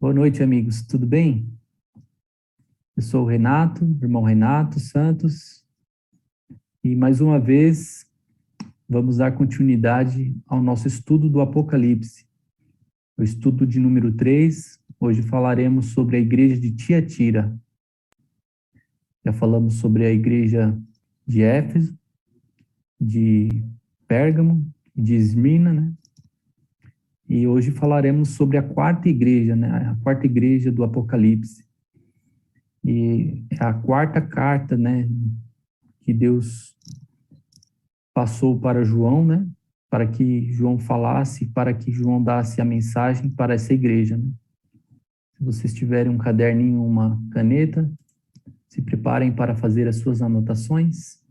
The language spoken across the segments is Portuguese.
Boa noite, amigos. Tudo bem? Eu sou o Renato, irmão Renato Santos, e mais uma vez vamos dar continuidade ao nosso estudo do Apocalipse, o estudo de número 3. Hoje falaremos sobre a igreja de Tiatira. Já falamos sobre a igreja de Éfeso, de Pérgamo, de Esmirna, né? E hoje falaremos sobre a quarta igreja, né? A quarta igreja do Apocalipse. E é a quarta carta, né, que Deus passou para João, né, para que João falasse, para que João desse a mensagem para essa igreja, né? Se vocês tiverem um caderninho, uma caneta, se preparem para fazer as suas anotações.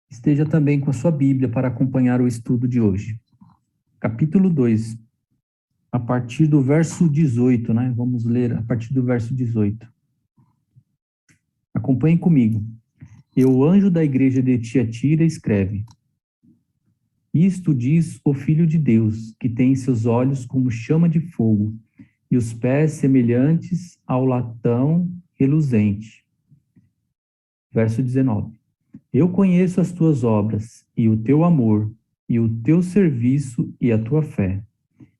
Esteja também com a sua Bíblia para acompanhar o estudo de hoje. Capítulo 2, a partir do verso 18, né? Vamos ler a partir do verso 18. Acompanhem comigo. E o anjo da igreja de Tiatira escreve: Isto diz o Filho de Deus, que tem seus olhos como chama de fogo, e os pés semelhantes ao latão reluzente. Verso 19. Eu conheço as tuas obras, e o teu amor, e o teu serviço, e a tua fé,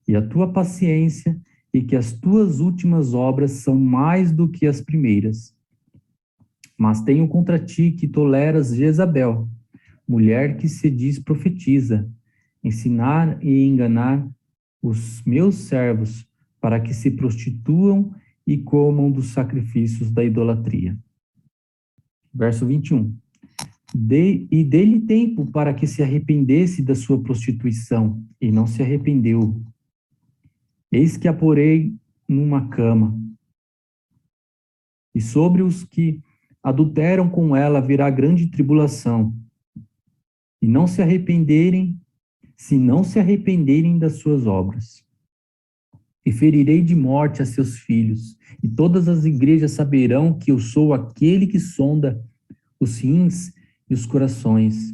e a tua paciência, e que as tuas últimas obras são mais do que as primeiras. Mas tenho contra ti que toleras Jezabel, mulher que se diz profetiza, ensinar e enganar os meus servos para que se prostituam e comam dos sacrifícios da idolatria. Verso 21. Dê-lhe tempo para que se arrependesse da sua prostituição, e não se arrependeu. Eis que a porei numa cama, e sobre os que adulteram com ela virá grande tribulação, e não se arrependerem, se não se arrependerem das suas obras. E ferirei de morte a seus filhos, e todas as igrejas saberão que eu sou aquele que sonda os rins e os corações,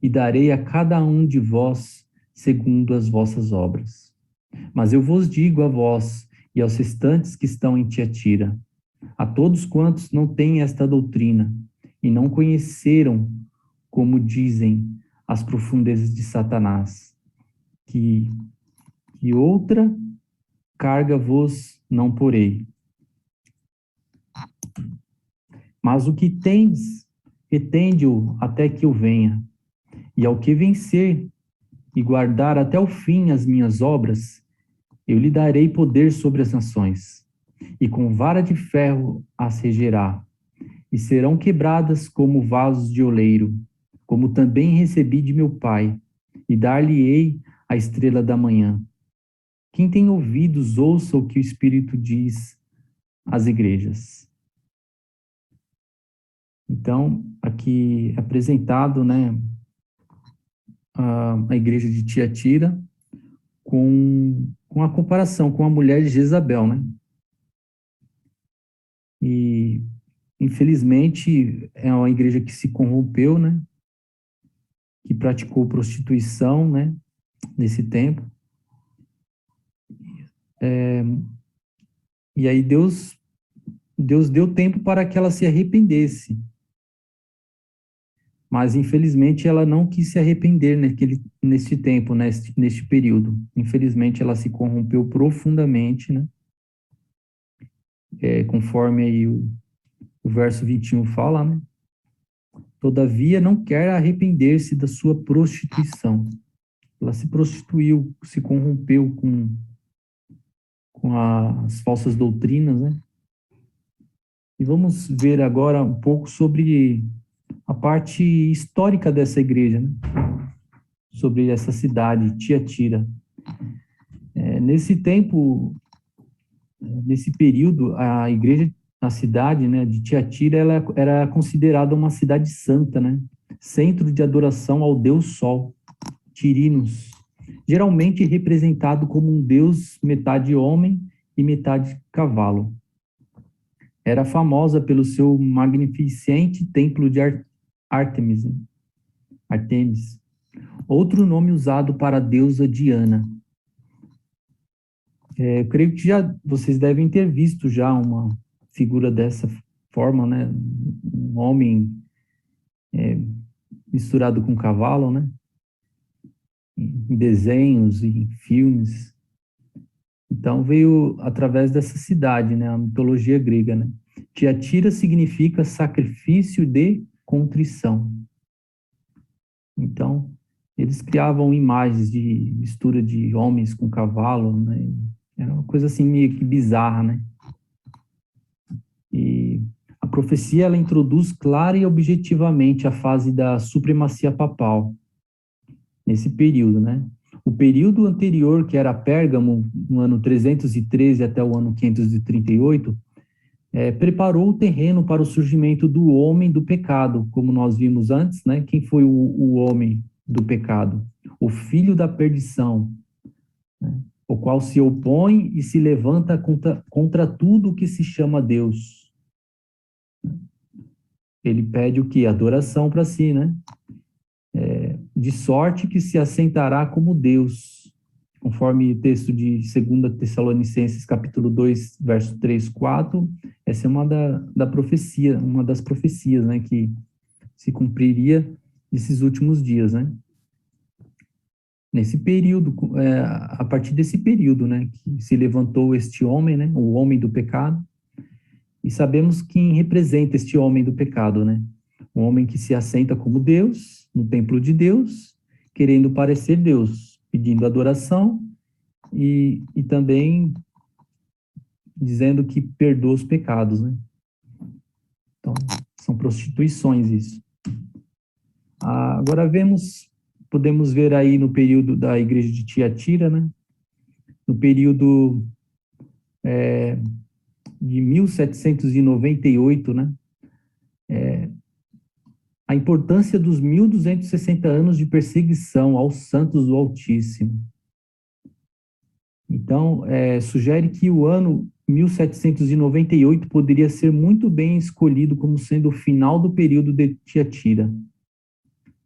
e darei a cada um de vós segundo as vossas obras. Mas eu vos digo a vós e aos restantes que estão em Tiatira, a todos quantos não têm esta doutrina, e não conheceram, como dizem, as profundezas de Satanás, que outra carga vos não porei. Mas o que tens, retende-o até que eu venha. E ao que vencer e guardar até o fim as minhas obras, eu lhe darei poder sobre as nações, e com vara de ferro as regerá, e serão quebradas como vasos de oleiro, como também recebi de meu Pai, e dar-lhe-ei a estrela da manhã. Quem tem ouvidos, ouça o que o Espírito diz às igrejas. Então, aqui apresentado, né, a igreja de Tiatira com a comparação com a mulher de Jezabel, né? E, infelizmente, é uma igreja que se corrompeu, né? Que praticou prostituição, né? Nesse tempo. E aí Deus deu tempo para que ela se arrependesse. Mas, infelizmente, ela não quis se arrepender neste tempo, neste período. Infelizmente, ela se corrompeu profundamente, né? Conforme aí o verso 21 fala, né? Todavia, não quer arrepender-se da sua prostituição. Ela se prostituiu, se corrompeu com as falsas doutrinas, né? E vamos ver agora um pouco sobre a parte histórica dessa igreja, né? Sobre essa cidade, Tiatira. Nesse tempo, nesse período, a igreja, a cidade, né, de Tiatira, ela era considerada uma cidade santa, né? Centro de adoração ao Deus Sol, Tirinos, geralmente representado como um deus metade homem e metade cavalo. Era famosa pelo seu magnificente templo de Artemis. Outro nome usado para a deusa Diana. Eu creio que vocês devem ter visto já uma figura dessa forma, né? Um homem misturado com cavalo, né? Em desenhos, em filmes. Então veio através dessa cidade, né? A mitologia grega, né? Tiatira significa sacrifício de contrição. Então, eles criavam imagens de mistura de homens com cavalo, né? Era uma coisa assim meio que bizarra, né? E a profecia, ela introduz clara e objetivamente a fase da supremacia papal, nesse período, né? O período anterior, que era Pérgamo, no ano 313 até o ano 538, preparou o terreno para o surgimento do homem do pecado, como nós vimos antes, né? Quem foi o homem do pecado? O filho da perdição, né? O qual se opõe e se levanta contra tudo que se chama Deus. Ele pede o quê? Adoração para si, né? De sorte que se assentará como Deus, conforme o texto de 2 Tessalonicenses, capítulo 2, verso 3, 4, essa é uma das profecias, né, que se cumpriria nesses últimos dias, né? Nesse período, a partir desse período, né, que se levantou este homem, né, o homem do pecado, e sabemos quem representa este homem do pecado, né? Um homem que se assenta como Deus, no templo de Deus, querendo parecer Deus, pedindo adoração e também dizendo que perdoa os pecados, né? Então, são prostituições isso. Agora podemos ver aí no período da igreja de Tiatira, né? No período de 1798, né? A importância dos 1260 anos de perseguição aos santos do Altíssimo. Então, sugere que o ano 1798 poderia ser muito bem escolhido como sendo o final do período de Tiatira.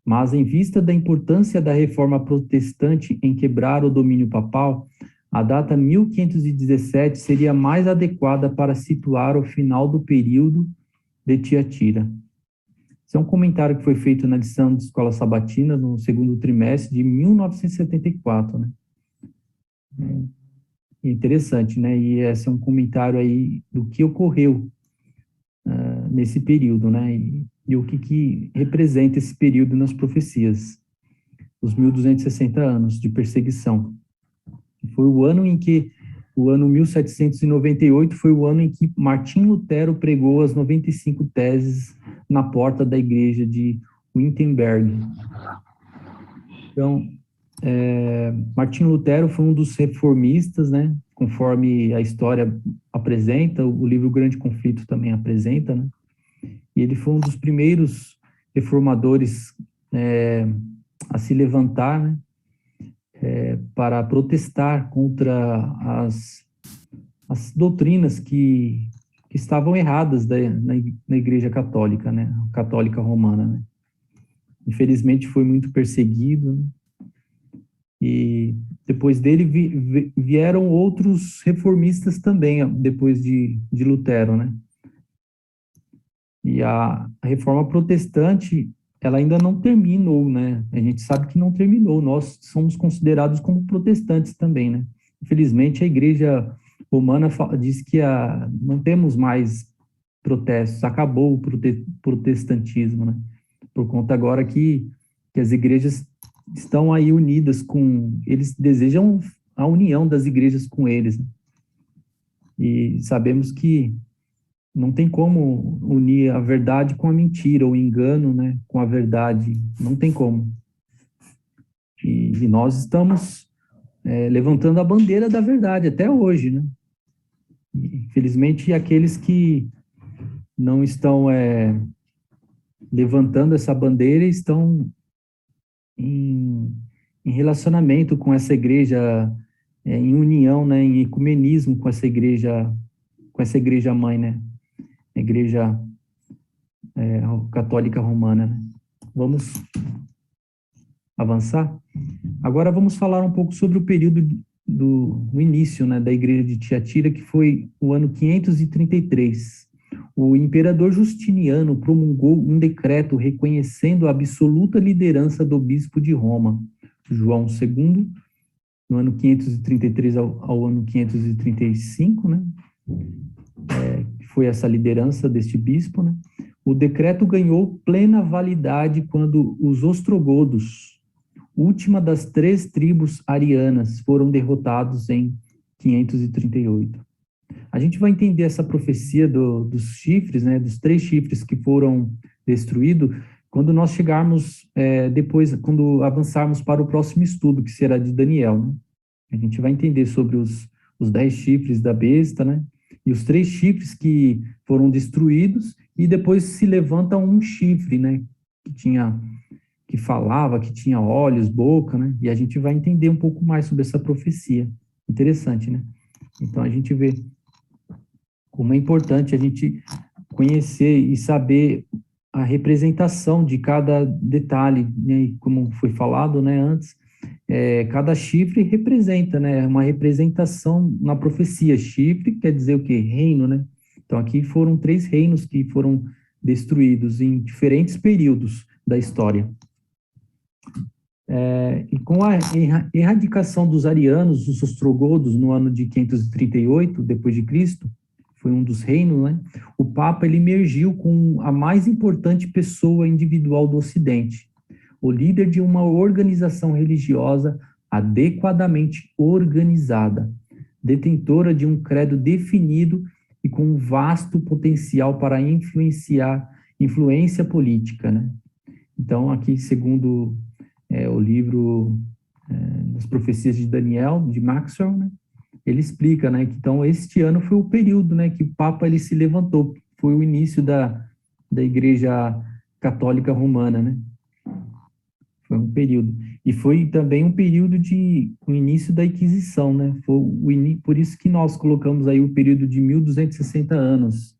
Mas, em vista da importância da reforma protestante em quebrar o domínio papal, a data 1517 seria mais adequada para situar o final do período de Tiatira. Esse é um comentário que foi feito na lição de Escola Sabatina, no segundo trimestre de 1974, né? Interessante, né? E esse é um comentário aí do que ocorreu nesse período, né? E o que representa esse período nas profecias, os 1260 anos de perseguição. Foi o ano 1798 foi o ano em que Martim Lutero pregou as 95 teses na porta da igreja de Wittenberg. Então, Martim Lutero foi um dos reformistas, né? Conforme a história apresenta, o livro Grande Conflito também apresenta, né? E ele foi um dos primeiros reformadores a se levantar, né? Para protestar contra as doutrinas que estavam erradas na Igreja Católica, né? Católica Romana, né? Infelizmente foi muito perseguido, né? E depois dele vieram outros reformistas também, depois de Lutero, né? E a reforma protestante, ela ainda não terminou, né? A gente sabe que não terminou, nós somos considerados como protestantes também, né? Infelizmente, a igreja romana diz que não temos mais protestos, acabou o protestantismo, né? Por conta agora que as igrejas estão aí unidas eles desejam a união das igrejas com eles, né? E sabemos que não tem como unir a verdade com a mentira, o engano, né, com a verdade, não tem como. E nós estamos levantando a bandeira da verdade até hoje, né? E, infelizmente, aqueles que não estão levantando essa bandeira estão em relacionamento com essa igreja, em união, né, em ecumenismo com essa igreja mãe, né? A igreja católica romana, né? Vamos avançar? Agora vamos falar um pouco sobre o período no início, né, da igreja de Tiatira, que foi o ano 533. O imperador Justiniano promulgou um decreto reconhecendo a absoluta liderança do bispo de Roma, João II, no ano 533 ao ano 535, né? Foi essa liderança deste bispo, né? O decreto ganhou plena validade quando os ostrogodos, última das 3 tribos arianas, foram derrotados em 538. A gente vai entender essa profecia dos chifres, né, dos 3 chifres que foram destruídos, quando nós chegarmos, depois, quando avançarmos para o próximo estudo, que será de Daniel, né? A gente vai entender sobre os 10 chifres da besta, né? E os 3 chifres que foram destruídos, e depois se levanta um chifre, né? Que falava, que tinha olhos, boca, né? E a gente vai entender um pouco mais sobre essa profecia. Interessante, né? Então a gente vê como é importante a gente conhecer e saber a representação de cada detalhe, né? Como foi falado, né, antes, cada chifre representa, né, uma representação na profecia. Chifre quer dizer o quê? Reino, né? Então aqui foram 3 reinos que foram destruídos em diferentes períodos da história. E com a erradicação dos arianos, os ostrogodos, no ano de 538 depois de Cristo, foi um dos reinos, né? O Papa ele emergiu com a mais importante pessoa individual do Ocidente, o líder de uma organização religiosa adequadamente organizada, detentora de um credo definido e com um vasto potencial para influência política, né? Então, aqui, segundo o livro das profecias de Daniel, de Maxwell, né? Ele explica, né, que então este ano foi o período, né, que o Papa ele se levantou, foi o início da Igreja Católica Romana, né? Foi um período. E foi também um período de o início da Inquisição, né? Foi por isso que nós colocamos aí o período de 1260 anos.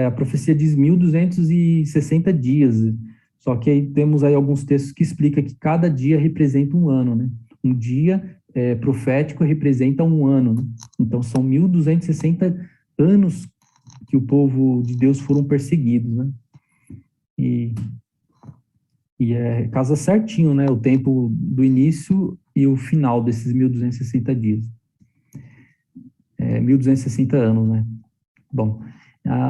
A profecia diz 1260 dias. Só que aí temos aí alguns textos que explicam que cada dia representa um ano, né? Um dia profético representa um ano, né? Então são 1260 anos que o povo de Deus foram perseguidos, né? E casa certinho, né? O tempo do início e o final desses 1260 dias. 1260 anos, né? Bom,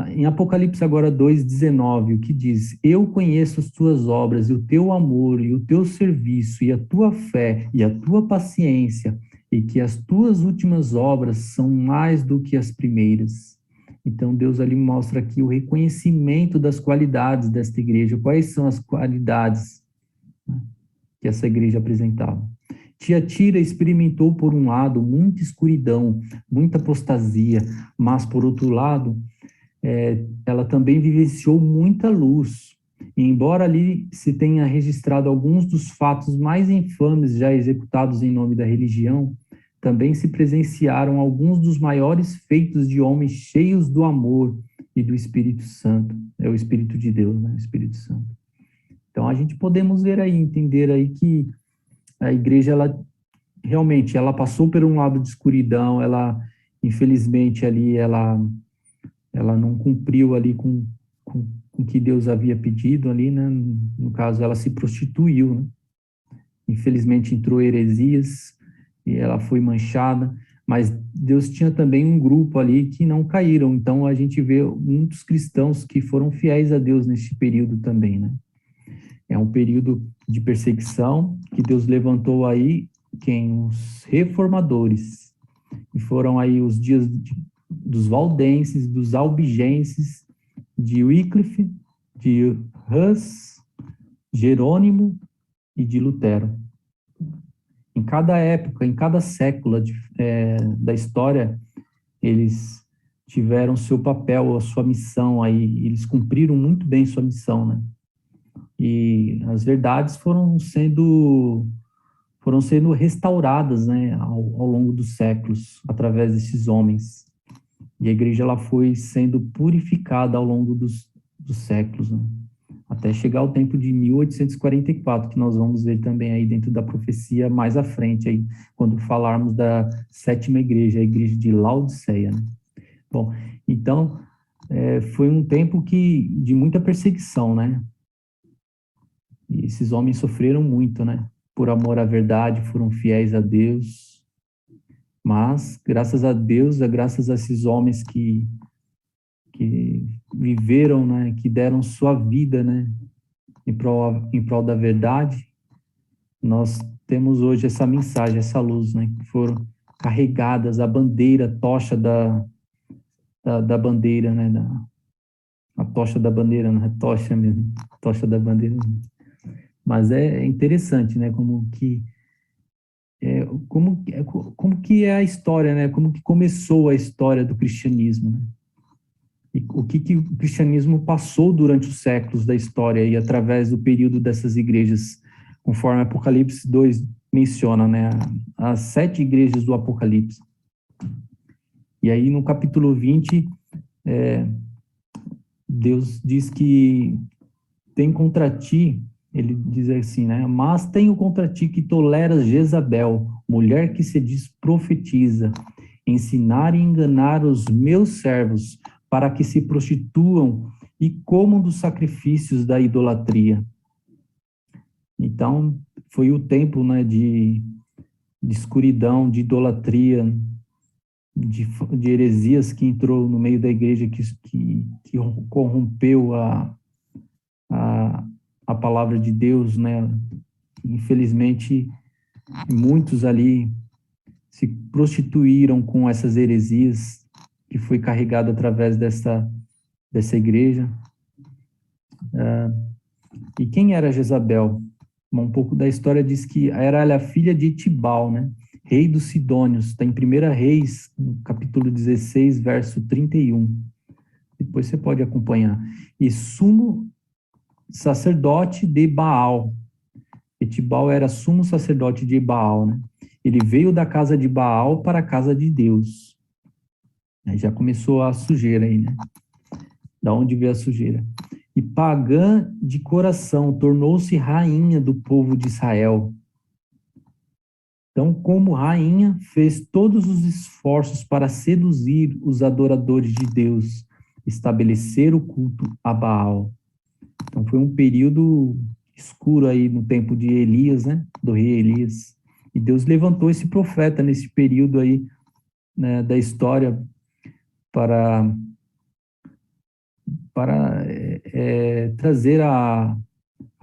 em Apocalipse agora 2:19, o que diz? Eu conheço as tuas obras, e o teu amor, e o teu serviço, e a tua fé, e a tua paciência, e que as tuas últimas obras são mais do que as primeiras. Então, Deus ali mostra aqui o reconhecimento das qualidades desta igreja. Quais são as qualidades, né, que essa igreja apresentava? Tiatira experimentou, por um lado, muita escuridão, muita apostasia, mas, por outro lado, ela também vivenciou muita luz. E embora ali se tenha registrado alguns dos fatos mais infames já executados em nome da religião, também se presenciaram alguns dos maiores feitos de homens cheios do amor e do Espírito Santo. É o Espírito de Deus, né? O Espírito Santo. Então, a gente podemos ver aí, entender aí que a igreja, ela realmente, ela passou por um lado de escuridão, ela, infelizmente, ali, ela não cumpriu ali com o que Deus havia pedido ali, né? No caso, ela se prostituiu, né? Infelizmente entrou heresias e ela foi manchada, mas Deus tinha também um grupo ali que não caíram. Então a gente vê muitos cristãos que foram fiéis a Deus neste período também, né? É um período de perseguição que Deus levantou aí os reformadores. E foram aí os dias dos valdenses, dos albigenses, de Wycliffe, de Hus, Jerônimo e de Lutero. Em cada época, em cada século da história, eles tiveram seu papel, a sua missão aí, eles cumpriram muito bem sua missão, né? E as verdades foram sendo restauradas, né, ao longo dos séculos, através desses homens. E a igreja ela foi sendo purificada ao longo dos séculos, né? até chegar ao tempo de 1844, que nós vamos ver também aí dentro da profecia mais à frente, aí, quando falarmos da sétima igreja, a igreja de Laodiceia, né? Bom, então, foi um tempo de muita perseguição, né? E esses homens sofreram muito, né? Por amor à verdade, foram fiéis a Deus, mas, graças a Deus, graças a esses homens que viveram, né? Que deram sua vida, né? Em prol da verdade, nós temos hoje essa mensagem, essa luz, né? Que foram carregadas a bandeira, a tocha da bandeira, né? A tocha da bandeira, não é tocha mesmo, tocha da bandeira. Mas é interessante, né? Como que é a história, né? Como que começou a história do cristianismo, né? E o que o cristianismo passou durante os séculos da história e através do período dessas igrejas, conforme Apocalipse 2 menciona, né? As 7 igrejas do Apocalipse. E aí no capítulo 20, Deus diz que tem contra ti, ele diz assim, né? Mas tenho contra ti que toleras Jezabel, mulher que se diz profetiza, ensinar e enganar os meus servos, para que se prostituam e comam dos sacrifícios da idolatria. Então, foi o tempo, né, de escuridão, de idolatria, de heresias que entrou no meio da igreja, que corrompeu a palavra de Deus, né? Infelizmente, muitos ali se prostituíram com essas heresias que foi carregada através dessa igreja. E quem era Jezabel? Bom, um pouco da história diz que era ela a filha de Etibal, né? Rei dos Sidônios. Está em 1 Reis, capítulo 16, verso 31. Depois você pode acompanhar. E sumo sacerdote de Baal. Etibal era sumo sacerdote de Baal, né? Ele veio da casa de Baal para a casa de Deus. Aí já começou a sujeira aí, né? Da onde veio a sujeira? E pagã de coração, tornou-se rainha do povo de Israel. Então, como rainha, fez todos os esforços para seduzir os adoradores de Deus, estabelecer o culto a Baal. Então, foi um período escuro aí no tempo de Elias, né? Do rei Elias. E Deus levantou esse profeta nesse período aí, né, da história para trazer a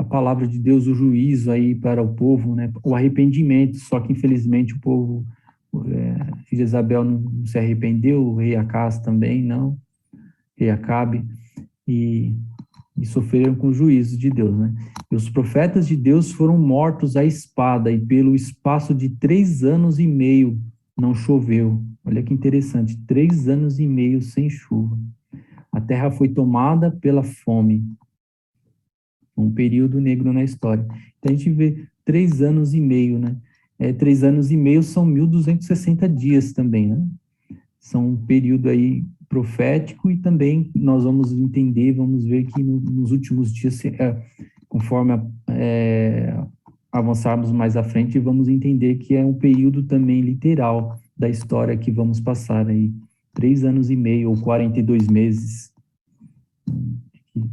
palavra de Deus, o juízo aí para o povo, né? O arrependimento. Só que, infelizmente, o povo, Jezabel não se arrependeu, o rei Acaz também não, rei Acabe, e sofreram com o juízo de Deus, né? E os profetas de Deus foram mortos à espada, e pelo espaço de 3 anos e meio não choveu. Olha que interessante, 3 anos e meio sem chuva. A terra foi tomada pela fome. Um período negro na história. Então a gente vê 3 anos e meio, né? 3 anos e meio são 1.260 dias também, né? São um período aí profético e também nós vamos entender, vamos ver que nos últimos dias, conforme avançarmos mais à frente, vamos entender que é um período também literal da história que vamos passar aí. 3 anos e meio ou 42 meses.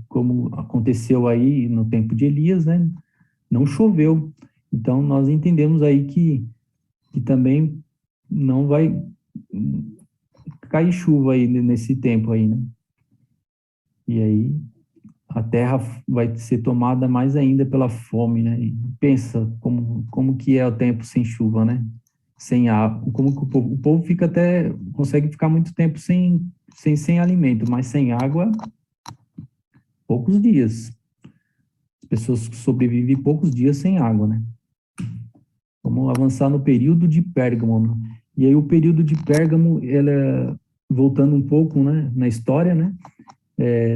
Como aconteceu aí no tempo de Elias, né? Não choveu. Então, nós entendemos aí que também não vai cair chuva aí nesse tempo aí, né? E aí, a terra vai ser tomada mais ainda pela fome, né? E pensa como que é o tempo sem chuva, né? Sem água. Como que o povo fica consegue ficar muito tempo sem alimento, mas sem água, poucos dias. As pessoas sobrevivem poucos dias sem água, né? Vamos avançar no período de Pérgamo. E aí o período de Pérgamo, voltando um pouco, né, na história, né,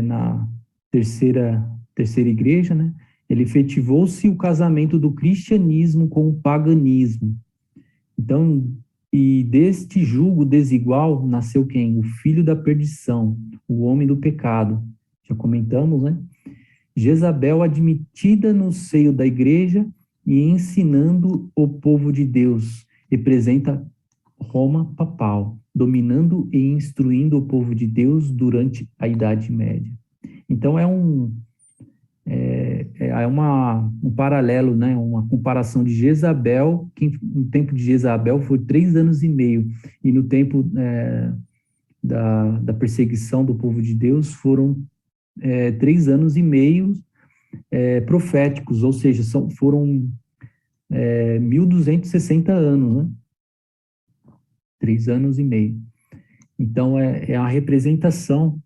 na terceira igreja, né, ele efetivou-se o casamento do cristianismo com o paganismo. Então, e deste julgo desigual nasceu quem? O filho da perdição, o homem do pecado. Já comentamos, né? Jezabel admitida no seio da igreja e ensinando o povo de Deus, representa Roma papal, dominando e instruindo o povo de Deus durante a Idade Média. Então um paralelo, né? Uma comparação de Jezabel, que no tempo de Jezabel foi 3 anos e meio, e no tempo da perseguição do povo de Deus foram 3 anos e meio proféticos, ou seja, foram 1.260 anos, né? 3 anos e meio. Então, é a representação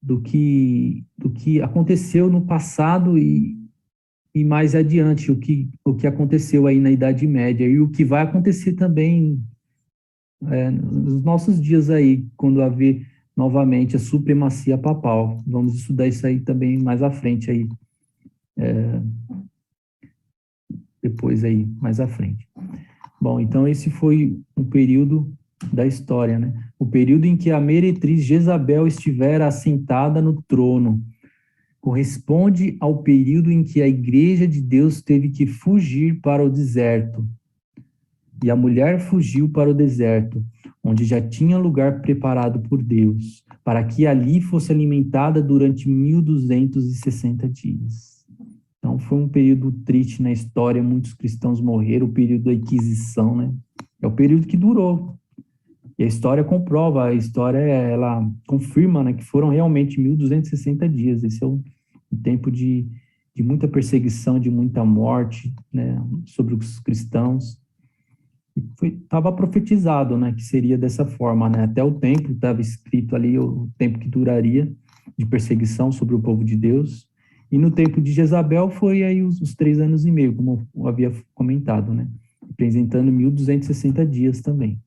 do que aconteceu no passado e mais adiante, o que aconteceu aí na Idade Média e o que vai acontecer também nos nossos dias aí, quando haver novamente a supremacia papal. Vamos estudar isso aí também mais à frente aí, depois aí, mais à frente. Bom, então esse foi um período da história, né? O período em que a meretriz Jezabel estivera assentada no trono. Corresponde ao período em que a igreja de Deus teve que fugir para o deserto. E a mulher fugiu para o deserto, onde já tinha lugar preparado por Deus, para que ali fosse alimentada durante 1.260 dias. Então, foi um período triste na história, muitos cristãos morreram, o período da Inquisição, né? É o período que durou. E a história comprova, a história, ela confirma, né, que foram realmente 1.260 dias. Esse é um tempo de muita perseguição, de muita morte, né, sobre os cristãos. Estava profetizado, né, que seria dessa forma, né? Até o tempo estava escrito ali, o tempo que duraria de perseguição sobre o povo de Deus. E no tempo de Jezabel foi aí os 3 anos e meio, como eu havia comentado, né? Representando 1.260 dias também.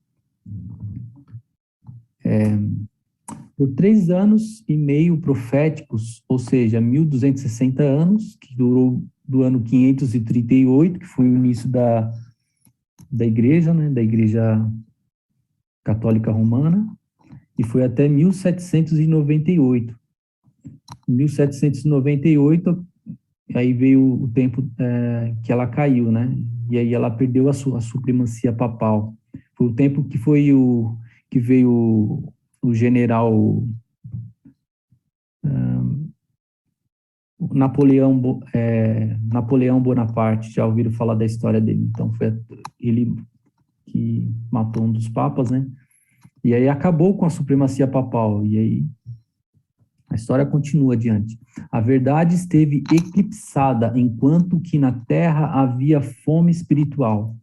Por 3 anos e meio proféticos, ou seja, 1.260 anos, que durou do ano 538, que foi o início da igreja, né? Da Igreja Católica Romana, e foi até 1798. Em 1798, aí veio o tempo que ela caiu, né? E aí ela perdeu a supremacia papal. Foi o tempo que que veio o general Napoleão Bonaparte. Já ouviram falar da história dele? Então foi ele que matou um dos papas, né? E aí acabou com a supremacia papal. E aí a história continua adiante. A verdade esteve eclipsada, enquanto que na terra havia fome espiritual.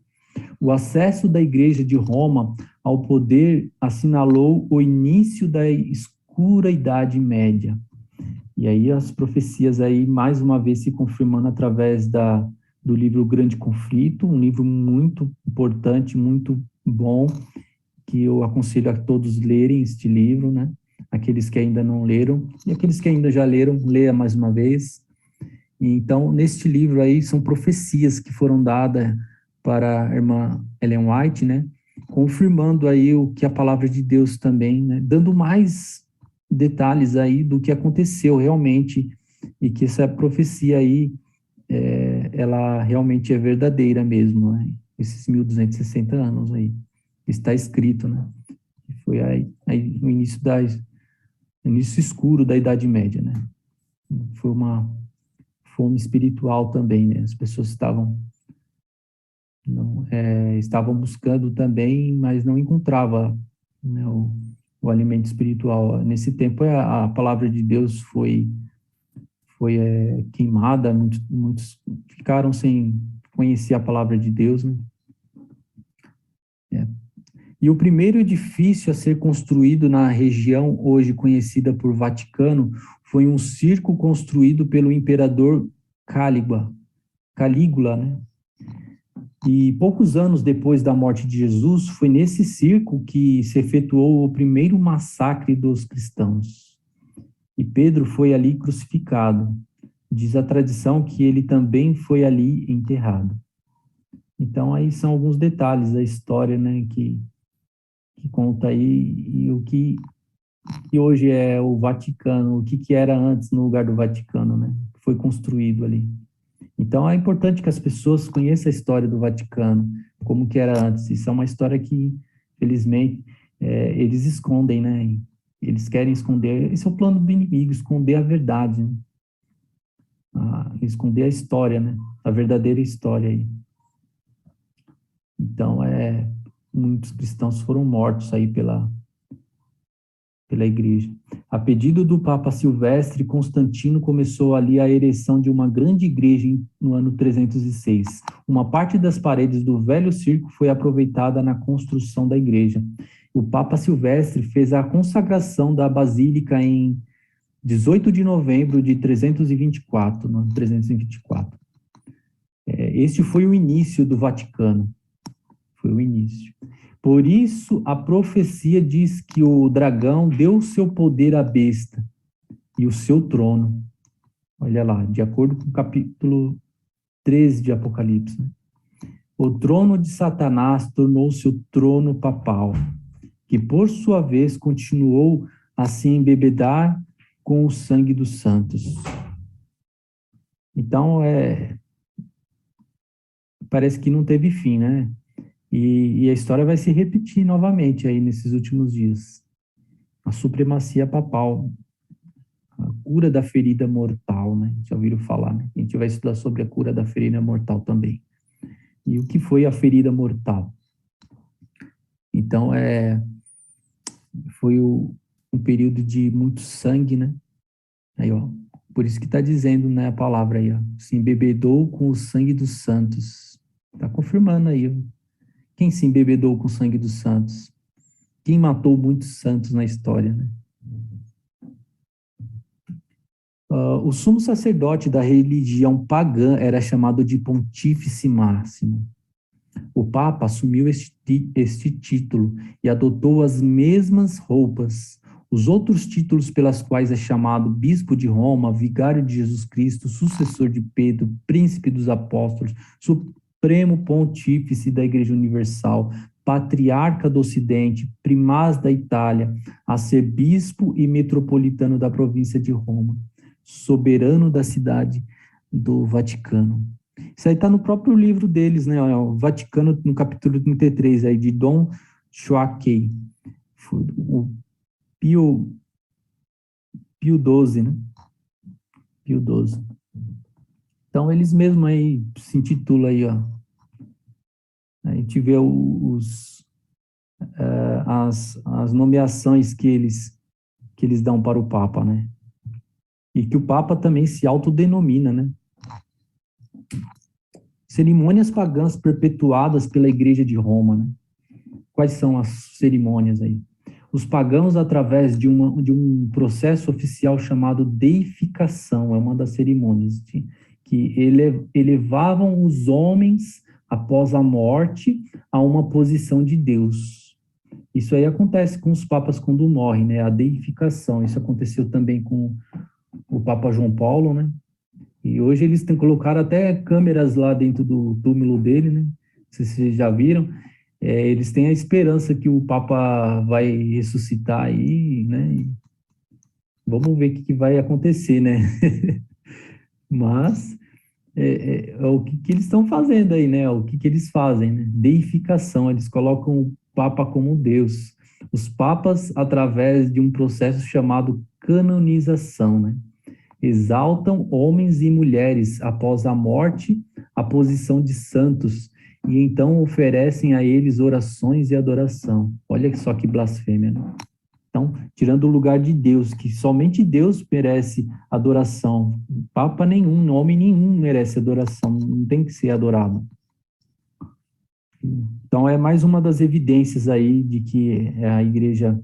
O acesso da Igreja de Roma ao poder assinalou o início da escura Idade Média. E aí as profecias aí, mais uma vez, se confirmando através do livro Grande Conflito, um livro muito importante, muito bom, que eu aconselho a todos lerem este livro, né? Aqueles que ainda não leram, e aqueles que ainda já leram, leia mais uma vez. E então, neste livro aí, são profecias que foram dadas para a irmã Ellen White, né? Confirmando aí o que a palavra de Deus também, né? Dando mais detalhes aí do que aconteceu realmente, e que essa profecia aí, ela realmente é verdadeira mesmo, né? Esses 1.260 anos aí, está escrito, né? Foi aí o início escuro da Idade Média, né? Foi uma fome espiritual também, né? As pessoas estavam buscando também, mas não encontrava, né, o alimento espiritual. Nesse tempo, a palavra de Deus foi queimada, muitos ficaram sem conhecer a palavra de Deus, né? E o primeiro edifício a ser construído na região hoje conhecida por Vaticano foi um circo construído pelo imperador Calígula, né? E poucos anos depois da morte de Jesus, foi nesse circo que se efetuou o primeiro massacre dos cristãos. E Pedro foi ali crucificado. Diz a tradição que ele também foi ali enterrado. Então, aí são alguns detalhes da história, né, que conta aí, e o que hoje é o Vaticano, o que era antes no lugar do Vaticano, né? foi construído ali. Então, é importante que as pessoas conheçam a história do Vaticano, como que era antes. Isso é uma história que, felizmente, eles escondem, né? Eles querem esconder. Esse é o plano do inimigo, esconder a verdade, né? Esconder a história, né? A verdadeira história aí. Então, muitos cristãos foram mortos aí pela igreja. A pedido do Papa Silvestre, Constantino começou ali a ereção de uma grande igreja no ano 306. Uma parte das paredes do velho circo foi aproveitada na construção da igreja. O Papa Silvestre fez a consagração da basílica em 18 de novembro de 324, no ano 324. Este foi o início do Vaticano. Foi o início. Por isso, a profecia diz que o dragão deu seu poder à besta e o seu trono. Olha lá, de acordo com o capítulo 13 de Apocalipse. Né? O trono de Satanás tornou-se o trono papal, que por sua vez continuou a se embebedar com o sangue dos santos. Então, parece que não teve fim, né? E a história vai se repetir novamente aí nesses últimos dias. A supremacia papal, a cura da ferida mortal, né? Já ouviram falar, né? A gente vai estudar sobre a cura da ferida mortal também. E o que foi a ferida mortal? Então, foi um período de muito sangue, né? Aí, ó, por isso que está dizendo, né, a palavra aí, ó, se embebedou com o sangue dos santos. Está confirmando aí, ó. Quem se embebedou com o sangue dos santos? Quem matou muitos santos na história, né? O sumo sacerdote da religião pagã era chamado de Pontífice Máximo. O Papa assumiu este título e adotou as mesmas roupas. Os outros títulos pelas quais é chamado Bispo de Roma, Vigário de Jesus Cristo, Sucessor de Pedro, Príncipe dos Apóstolos, Supremo Pontífice da Igreja Universal, Patriarca do Ocidente, Primaz da Itália, Arcebispo e Metropolitano da província de Roma, Soberano da cidade do Vaticano. Isso aí está no próprio livro deles, né? O Vaticano, no capítulo 33, aí, de Dom Joaquim. O Pio XII, né? Pio XII. Então, eles mesmos aí se intitulam aí, ó. A gente vê as nomeações que eles dão para o Papa, né? E que o Papa também se autodenomina, né? Cerimônias pagãs perpetuadas pela Igreja de Roma, né? Quais são as cerimônias aí? Os pagãos, através de um processo oficial chamado deificação, é uma das cerimônias, que elevavam os homens, após a morte, a uma posição de Deus. Isso aí acontece com os papas quando morrem, né? A deificação. Isso aconteceu também com o Papa João Paulo, né? E hoje eles colocaram até câmeras lá dentro do túmulo dele, né? Não sei se vocês já viram. Eles têm a esperança que o Papa vai ressuscitar aí, né? E vamos ver o que vai acontecer, né? Mas é o que eles estão fazendo aí, né? O que eles fazem, né? Deificação, eles colocam o Papa como Deus. Os papas, através de um processo chamado canonização, né? Exaltam homens e mulheres após a morte, a posição de santos, e então oferecem a eles orações e adoração. Olha só que blasfêmia, né? Então, tirando o lugar de Deus, que somente Deus merece adoração. Papa nenhum, homem nenhum merece adoração, não tem que ser adorado. Então, é mais uma das evidências aí de que a igreja,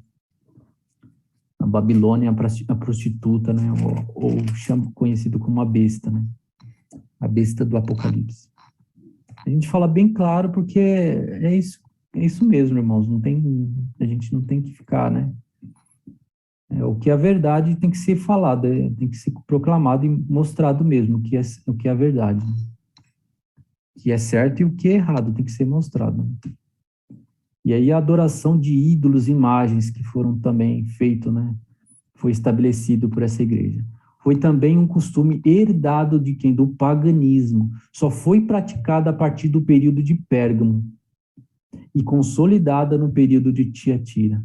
a Babilônia, a prostituta, né? Ou conhecido como a besta, né? A besta do Apocalipse. A gente fala bem claro porque é isso mesmo, irmãos. A gente não tem que ficar, né? O que é a verdade tem que ser falado, tem que ser proclamado e mostrado mesmo, o que é a verdade. O que é certo e o que é errado tem que ser mostrado. E aí a adoração de ídolos, imagens que foram também feitos, né? Foi estabelecido por essa igreja. foi também um costume herdado de quem? Do paganismo. Só foi praticada a partir do período de Pérgamo e consolidada no período de Tiatira.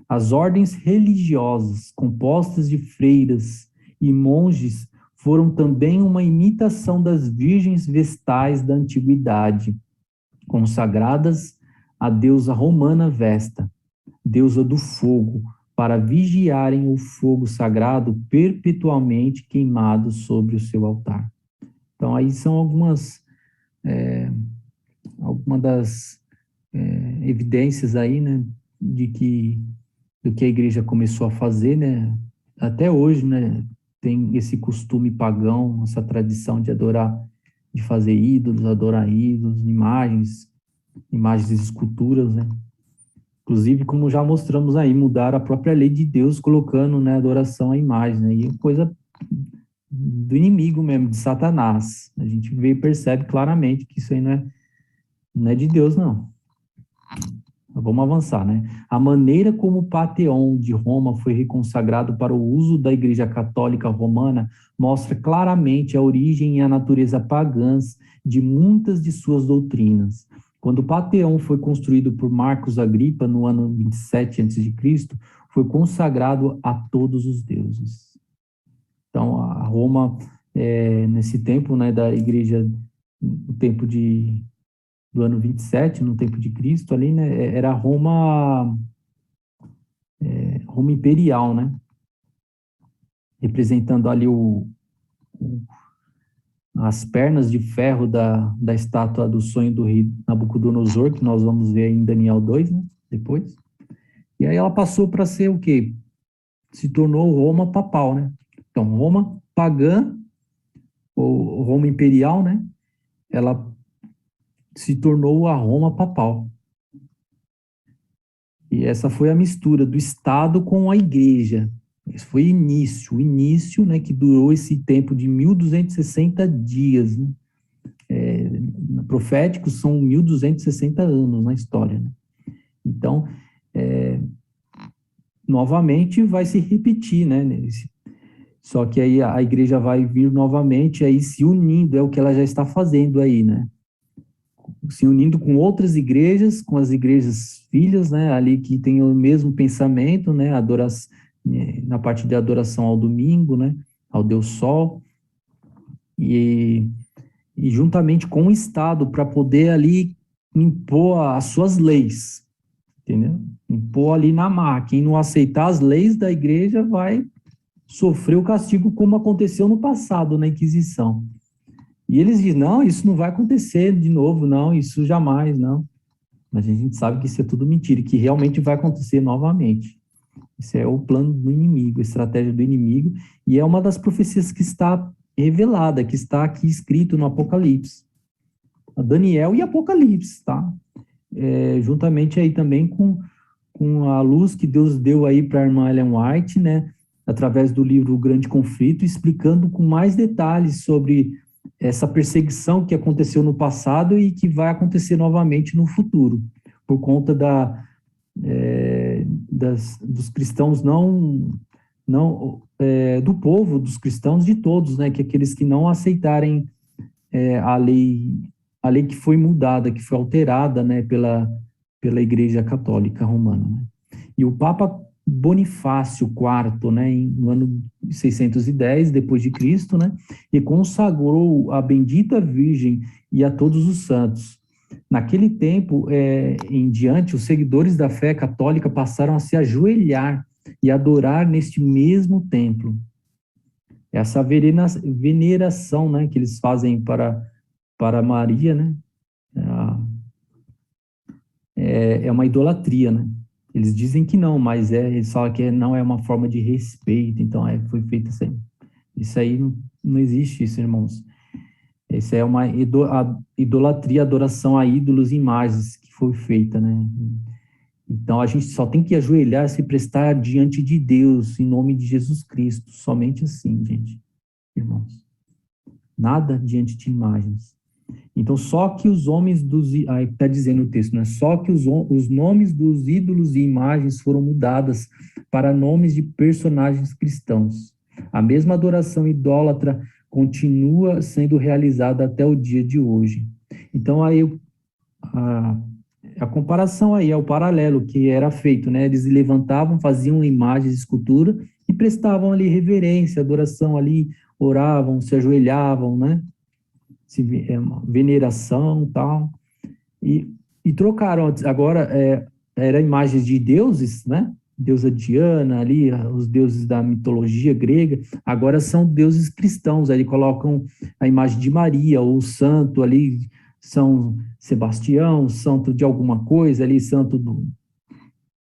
As ordens religiosas, compostas de freiras e monges, foram também uma imitação das virgens vestais da antiguidade, consagradas à deusa romana Vesta, deusa do fogo, para vigiarem o fogo sagrado perpetualmente queimado sobre o seu altar. Então, aí são algumas das evidências aí, né, do que a igreja começou a fazer, né, até hoje, né, tem esse costume pagão, essa tradição de adorar, de fazer ídolos, adorar ídolos, imagens e esculturas, né. Inclusive, como já mostramos aí, mudar a própria lei de Deus, colocando, né, adoração à imagem, né, e coisa do inimigo mesmo, de Satanás. A gente vê e percebe claramente que isso aí não é de Deus, não. Vamos avançar, né? A maneira como o Panteão de Roma foi reconsagrado para o uso da Igreja Católica Romana mostra claramente a origem e a natureza pagãs de muitas de suas doutrinas. Quando o Panteão foi construído por Marcos Agripa no ano 27 a.C., foi consagrado a todos os deuses. Então, a Roma, nesse tempo, né, da Igreja, no tempo do ano 27, no tempo de Cristo, ali, né, era Roma imperial, né, representando ali as pernas de ferro da estátua do sonho do rei Nabucodonosor, que nós vamos ver em Daniel 2, né, depois. E aí ela passou para ser o quê? Se tornou Roma papal, né? Então, Roma pagã, ou Roma imperial, né, ela se tornou a Roma papal. E essa foi a mistura do Estado com a Igreja. Esse foi o início, né, que durou esse tempo de 1260 dias. Né? Proféticos são 1260 anos na história. Né? Então, novamente vai se repetir, né? Só que aí a Igreja vai vir novamente aí se unindo, é o que ela já está fazendo aí, né? Se unindo com outras igrejas, com as igrejas filhas, né, ali que tem o mesmo pensamento, né, na parte de adoração ao domingo, né, ao Deus Sol, e juntamente com o Estado, para poder ali impor as suas leis, entendeu? Impor ali na marra. Quem não aceitar as leis da igreja vai sofrer o castigo como aconteceu no passado, na Inquisição. E eles dizem, não, isso não vai acontecer de novo, não, isso jamais, não. Mas a gente sabe que isso é tudo mentira, que realmente vai acontecer novamente. Esse é o plano do inimigo, a estratégia do inimigo, e é uma das profecias que está revelada, que está aqui escrito no Apocalipse. Daniel e Apocalipse, tá? Juntamente aí também com a luz que Deus deu aí para a irmã Ellen White, né? Através do livro O Grande Conflito, explicando com mais detalhes sobre essa perseguição que aconteceu no passado e que vai acontecer novamente no futuro, por conta dos cristãos do povo dos cristãos, de todos, né, que aqueles que não aceitarem a lei que foi mudada, que foi alterada, né, pela Igreja Católica Romana. Né? E o Papa Bonifácio IV, né, no ano 610 depois de Cristo, né, e consagrou a bendita Virgem e a todos os santos. Naquele tempo em diante, os seguidores da fé católica passaram a se ajoelhar e adorar neste mesmo templo. Essa veneração, né, que eles fazem para Maria, né, é uma idolatria, né? Eles dizem que não, mas eles falam que não é uma forma de respeito, então foi feito assim. Isso aí não existe isso, irmãos. Isso é uma idolatria, adoração a ídolos e imagens que foi feita, né? Então a gente só tem que ajoelhar, se prestar diante de Deus, em nome de Jesus Cristo, somente assim, gente, irmãos. Nada diante de imagens. Então, só que os homens aí está dizendo o texto, né? Só que os nomes dos ídolos e imagens foram mudadas para nomes de personagens cristãos. A mesma adoração idólatra continua sendo realizada até o dia de hoje. Então, aí, a comparação aí é o paralelo que era feito, né? Eles levantavam, faziam imagens de escultura e prestavam ali reverência, adoração ali, oravam, se ajoelhavam, né? Veneração e tal. E trocaram, agora era imagens de deuses, né? Deusa Diana ali, os deuses da mitologia grega, agora são deuses cristãos, aí colocam a imagem de Maria, ou o santo ali, São Sebastião, santo de alguma coisa ali, santo do...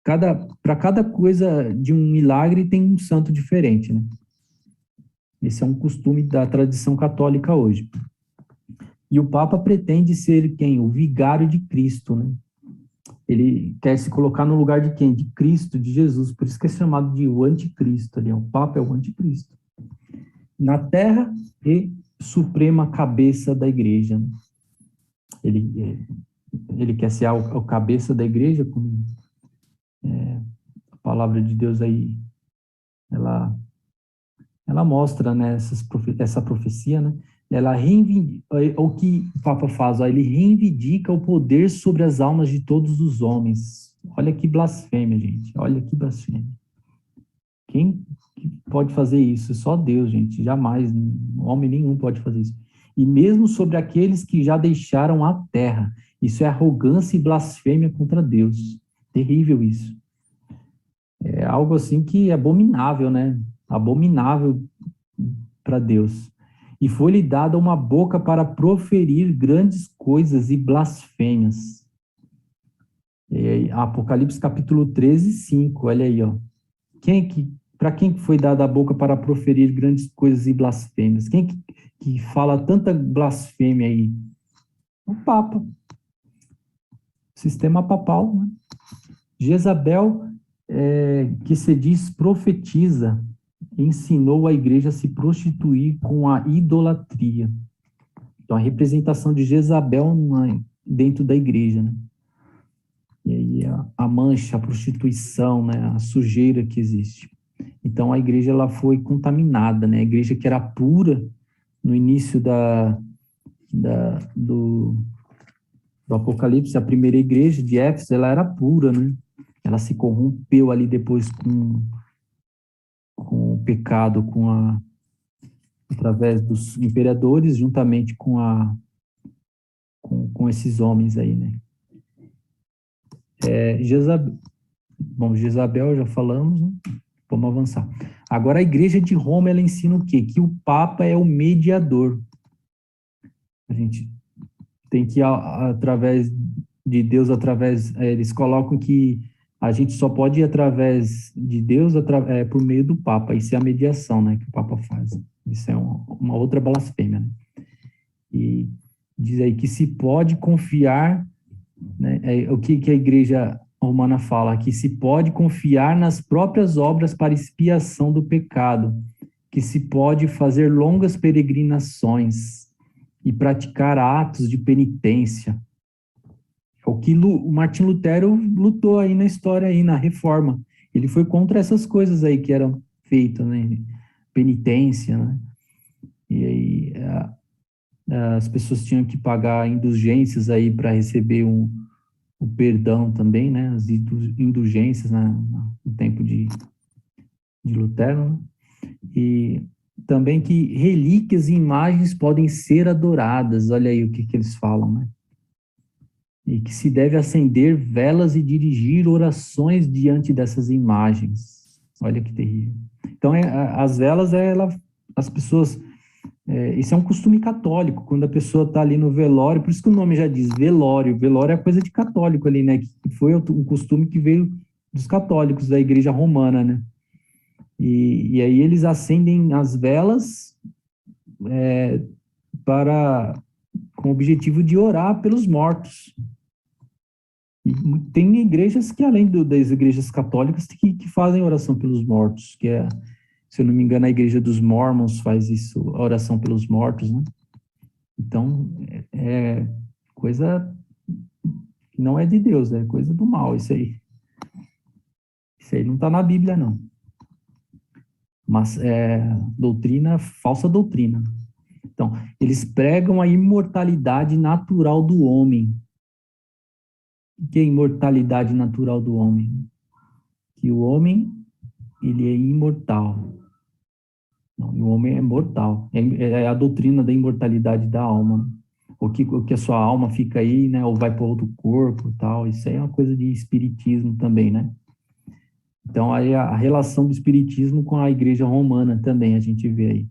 Para cada coisa de um milagre tem um santo diferente, né? Esse é um costume da tradição católica hoje. E o Papa pretende ser quem? O vigário de Cristo, né? Ele quer se colocar no lugar de quem? De Cristo, de Jesus. Por isso que é chamado de o anticristo ali. O Papa é o anticristo. Na terra e suprema cabeça da igreja. Né? Ele quer ser a cabeça da igreja, como a palavra de Deus aí, ela mostra, né, essa profecia, né? Ela reivindica, o que o Papa faz, ó, ele reivindica o poder sobre as almas de todos os homens. Olha que blasfêmia, gente. Olha que blasfêmia. Quem pode fazer isso? Só Deus, gente. Jamais. Homem nenhum pode fazer isso. E mesmo sobre aqueles que já deixaram a terra. Isso é arrogância e blasfêmia contra Deus. Terrível isso. É algo assim que é abominável, né? Abominável para Deus. E foi-lhe dada uma boca para proferir grandes coisas e blasfêmias. Apocalipse capítulo 13, 5, olha aí, ó. Para quem foi dada a boca para proferir grandes coisas e blasfêmias? Quem que fala tanta blasfêmia aí? O Papa. Sistema papal, né? Jezabel, que se diz profetiza, ensinou a igreja a se prostituir com a idolatria. Então, a representação de Jezabel dentro da igreja, né? E aí a mancha, a prostituição, né? A sujeira que existe. Então, a igreja ela foi contaminada, né? A igreja que era pura no início do Apocalipse, a primeira igreja de Éfeso, ela era pura, né? Ela se corrompeu ali depois com o pecado, através dos imperadores, juntamente com esses homens aí, né? Jezabel já falamos, né? Vamos avançar. Agora, a igreja de Roma, ela ensina o quê? Que o Papa é o mediador. A gente tem que, através de Deus, eles colocam que a gente só pode ir através de Deus por meio do Papa. Isso é a mediação, né, que o Papa faz. Isso é uma outra blasfêmia, né? E diz aí que se pode confiar, né, o que a igreja romana fala, que se pode confiar nas próprias obras para expiação do pecado, que se pode fazer longas peregrinações e praticar atos de penitência. É o que o Martim Lutero lutou aí na história, aí na Reforma. Ele foi contra essas coisas aí que eram feitas, né? Penitência, né? E aí as pessoas tinham que pagar indulgências aí para receber o perdão também, né? As indulgências no tempo de Lutero, né? E também que relíquias e imagens podem ser adoradas. Olha aí o que eles falam, né? E que se deve acender velas e dirigir orações diante dessas imagens. Olha que terrível. Então, as velas, as pessoas... isso é um costume católico, quando a pessoa está ali no velório, por isso que o nome já diz velório. Velório é coisa de católico ali, né? Que foi um costume que veio dos católicos, da igreja romana, né? E aí eles acendem as velas com o objetivo de orar pelos mortos. E tem igrejas que, além das igrejas católicas, que fazem oração pelos mortos, que é, se eu não me engano, a igreja dos Mormons faz isso, a oração pelos mortos, né? Então, é coisa que não é de Deus, é coisa do mal, isso aí. Isso aí não está na Bíblia, não. Mas é doutrina, falsa doutrina. Então, eles pregam a imortalidade natural do homem. O que é imortalidade natural do homem? Que o homem, ele é imortal. Não, o homem é mortal. É a doutrina da imortalidade da alma. O que a sua alma fica aí, né? Ou vai para outro corpo e tal. Isso aí é uma coisa de espiritismo também, né? Então, aí a relação do espiritismo com a igreja romana também a gente vê aí.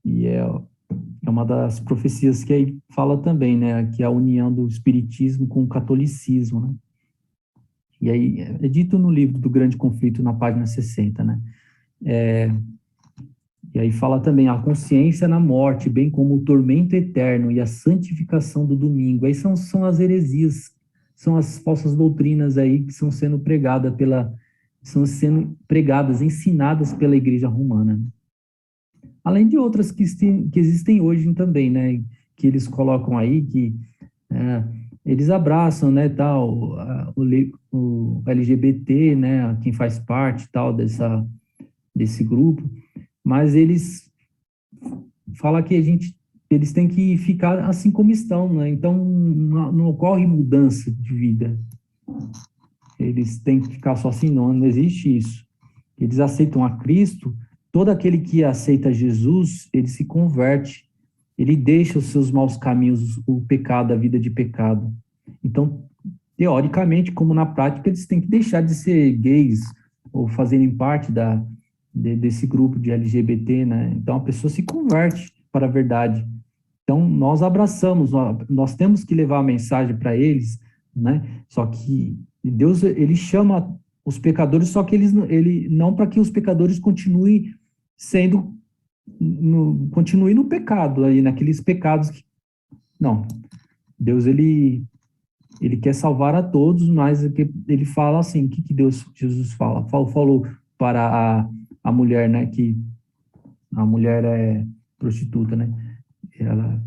E é uma das profecias que aí fala também, né? Que é a união do espiritismo com o catolicismo, né? E aí é dito no livro do Grande Conflito, na página 60, né? E aí fala também a consciência na morte, bem como o tormento eterno e a santificação do domingo. Aí são as heresias, são as falsas doutrinas aí que são sendo pregadas, ensinadas pela Igreja Romana, né? Além de outras que existem hoje também, né? Que eles colocam aí, que é, eles abraçam, né, tal, o LGBT, né, quem faz parte, tal, desse grupo, mas eles falam que eles têm que ficar assim como estão, né? Então não ocorre mudança de vida. Eles têm que ficar só assim, não existe isso. Eles aceitam a Cristo, todo aquele que aceita Jesus, ele se converte, ele deixa os seus maus caminhos, o pecado, a vida de pecado. Então, teoricamente, como na prática, eles têm que deixar de ser gays ou fazerem parte desse grupo de LGBT, né? Então, a pessoa se converte para a verdade. Então, nós abraçamos, nós temos que levar a mensagem para eles, né? Só que Deus, ele chama os pecadores, só que ele não para que os pecadores continuem sendo, continuem no pecado, aí, naqueles pecados que, não. Deus, ele quer salvar a todos, mas ele fala assim, o que Jesus fala? Falou para a mulher, né, que a mulher é prostituta, né? Ela,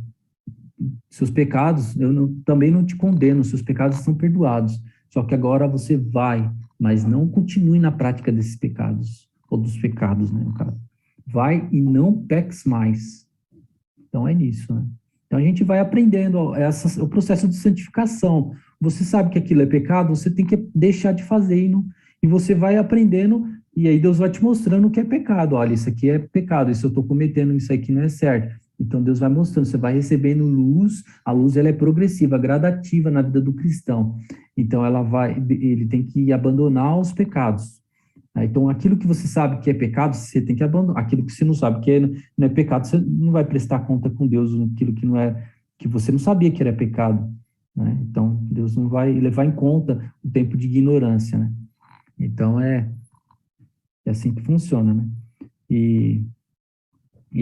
seus pecados, também não te condeno, seus pecados são perdoados. Só que agora você vai, mas não continue na prática desses pecados, ou dos pecados, né, no caso. Vai e não peques mais. Então é nisso, né? Então a gente vai aprendendo o processo de santificação. Você sabe que aquilo é pecado, você tem que deixar de fazer e você vai aprendendo e aí Deus vai te mostrando o que é pecado. Olha, isso aqui é pecado, isso eu estou cometendo, isso aqui não é certo. Então Deus vai mostrando, você vai recebendo luz. A luz ela é progressiva, gradativa na vida do cristão. Então ele tem que abandonar os pecados. Então, aquilo que você sabe que é pecado, você tem que abandonar. Aquilo que você não sabe que não é pecado, você não vai prestar conta com Deus aquilo que não é, que você não sabia que era pecado, né? Então, Deus não vai levar em conta o tempo de ignorância, né? Então, é assim que funciona, né? E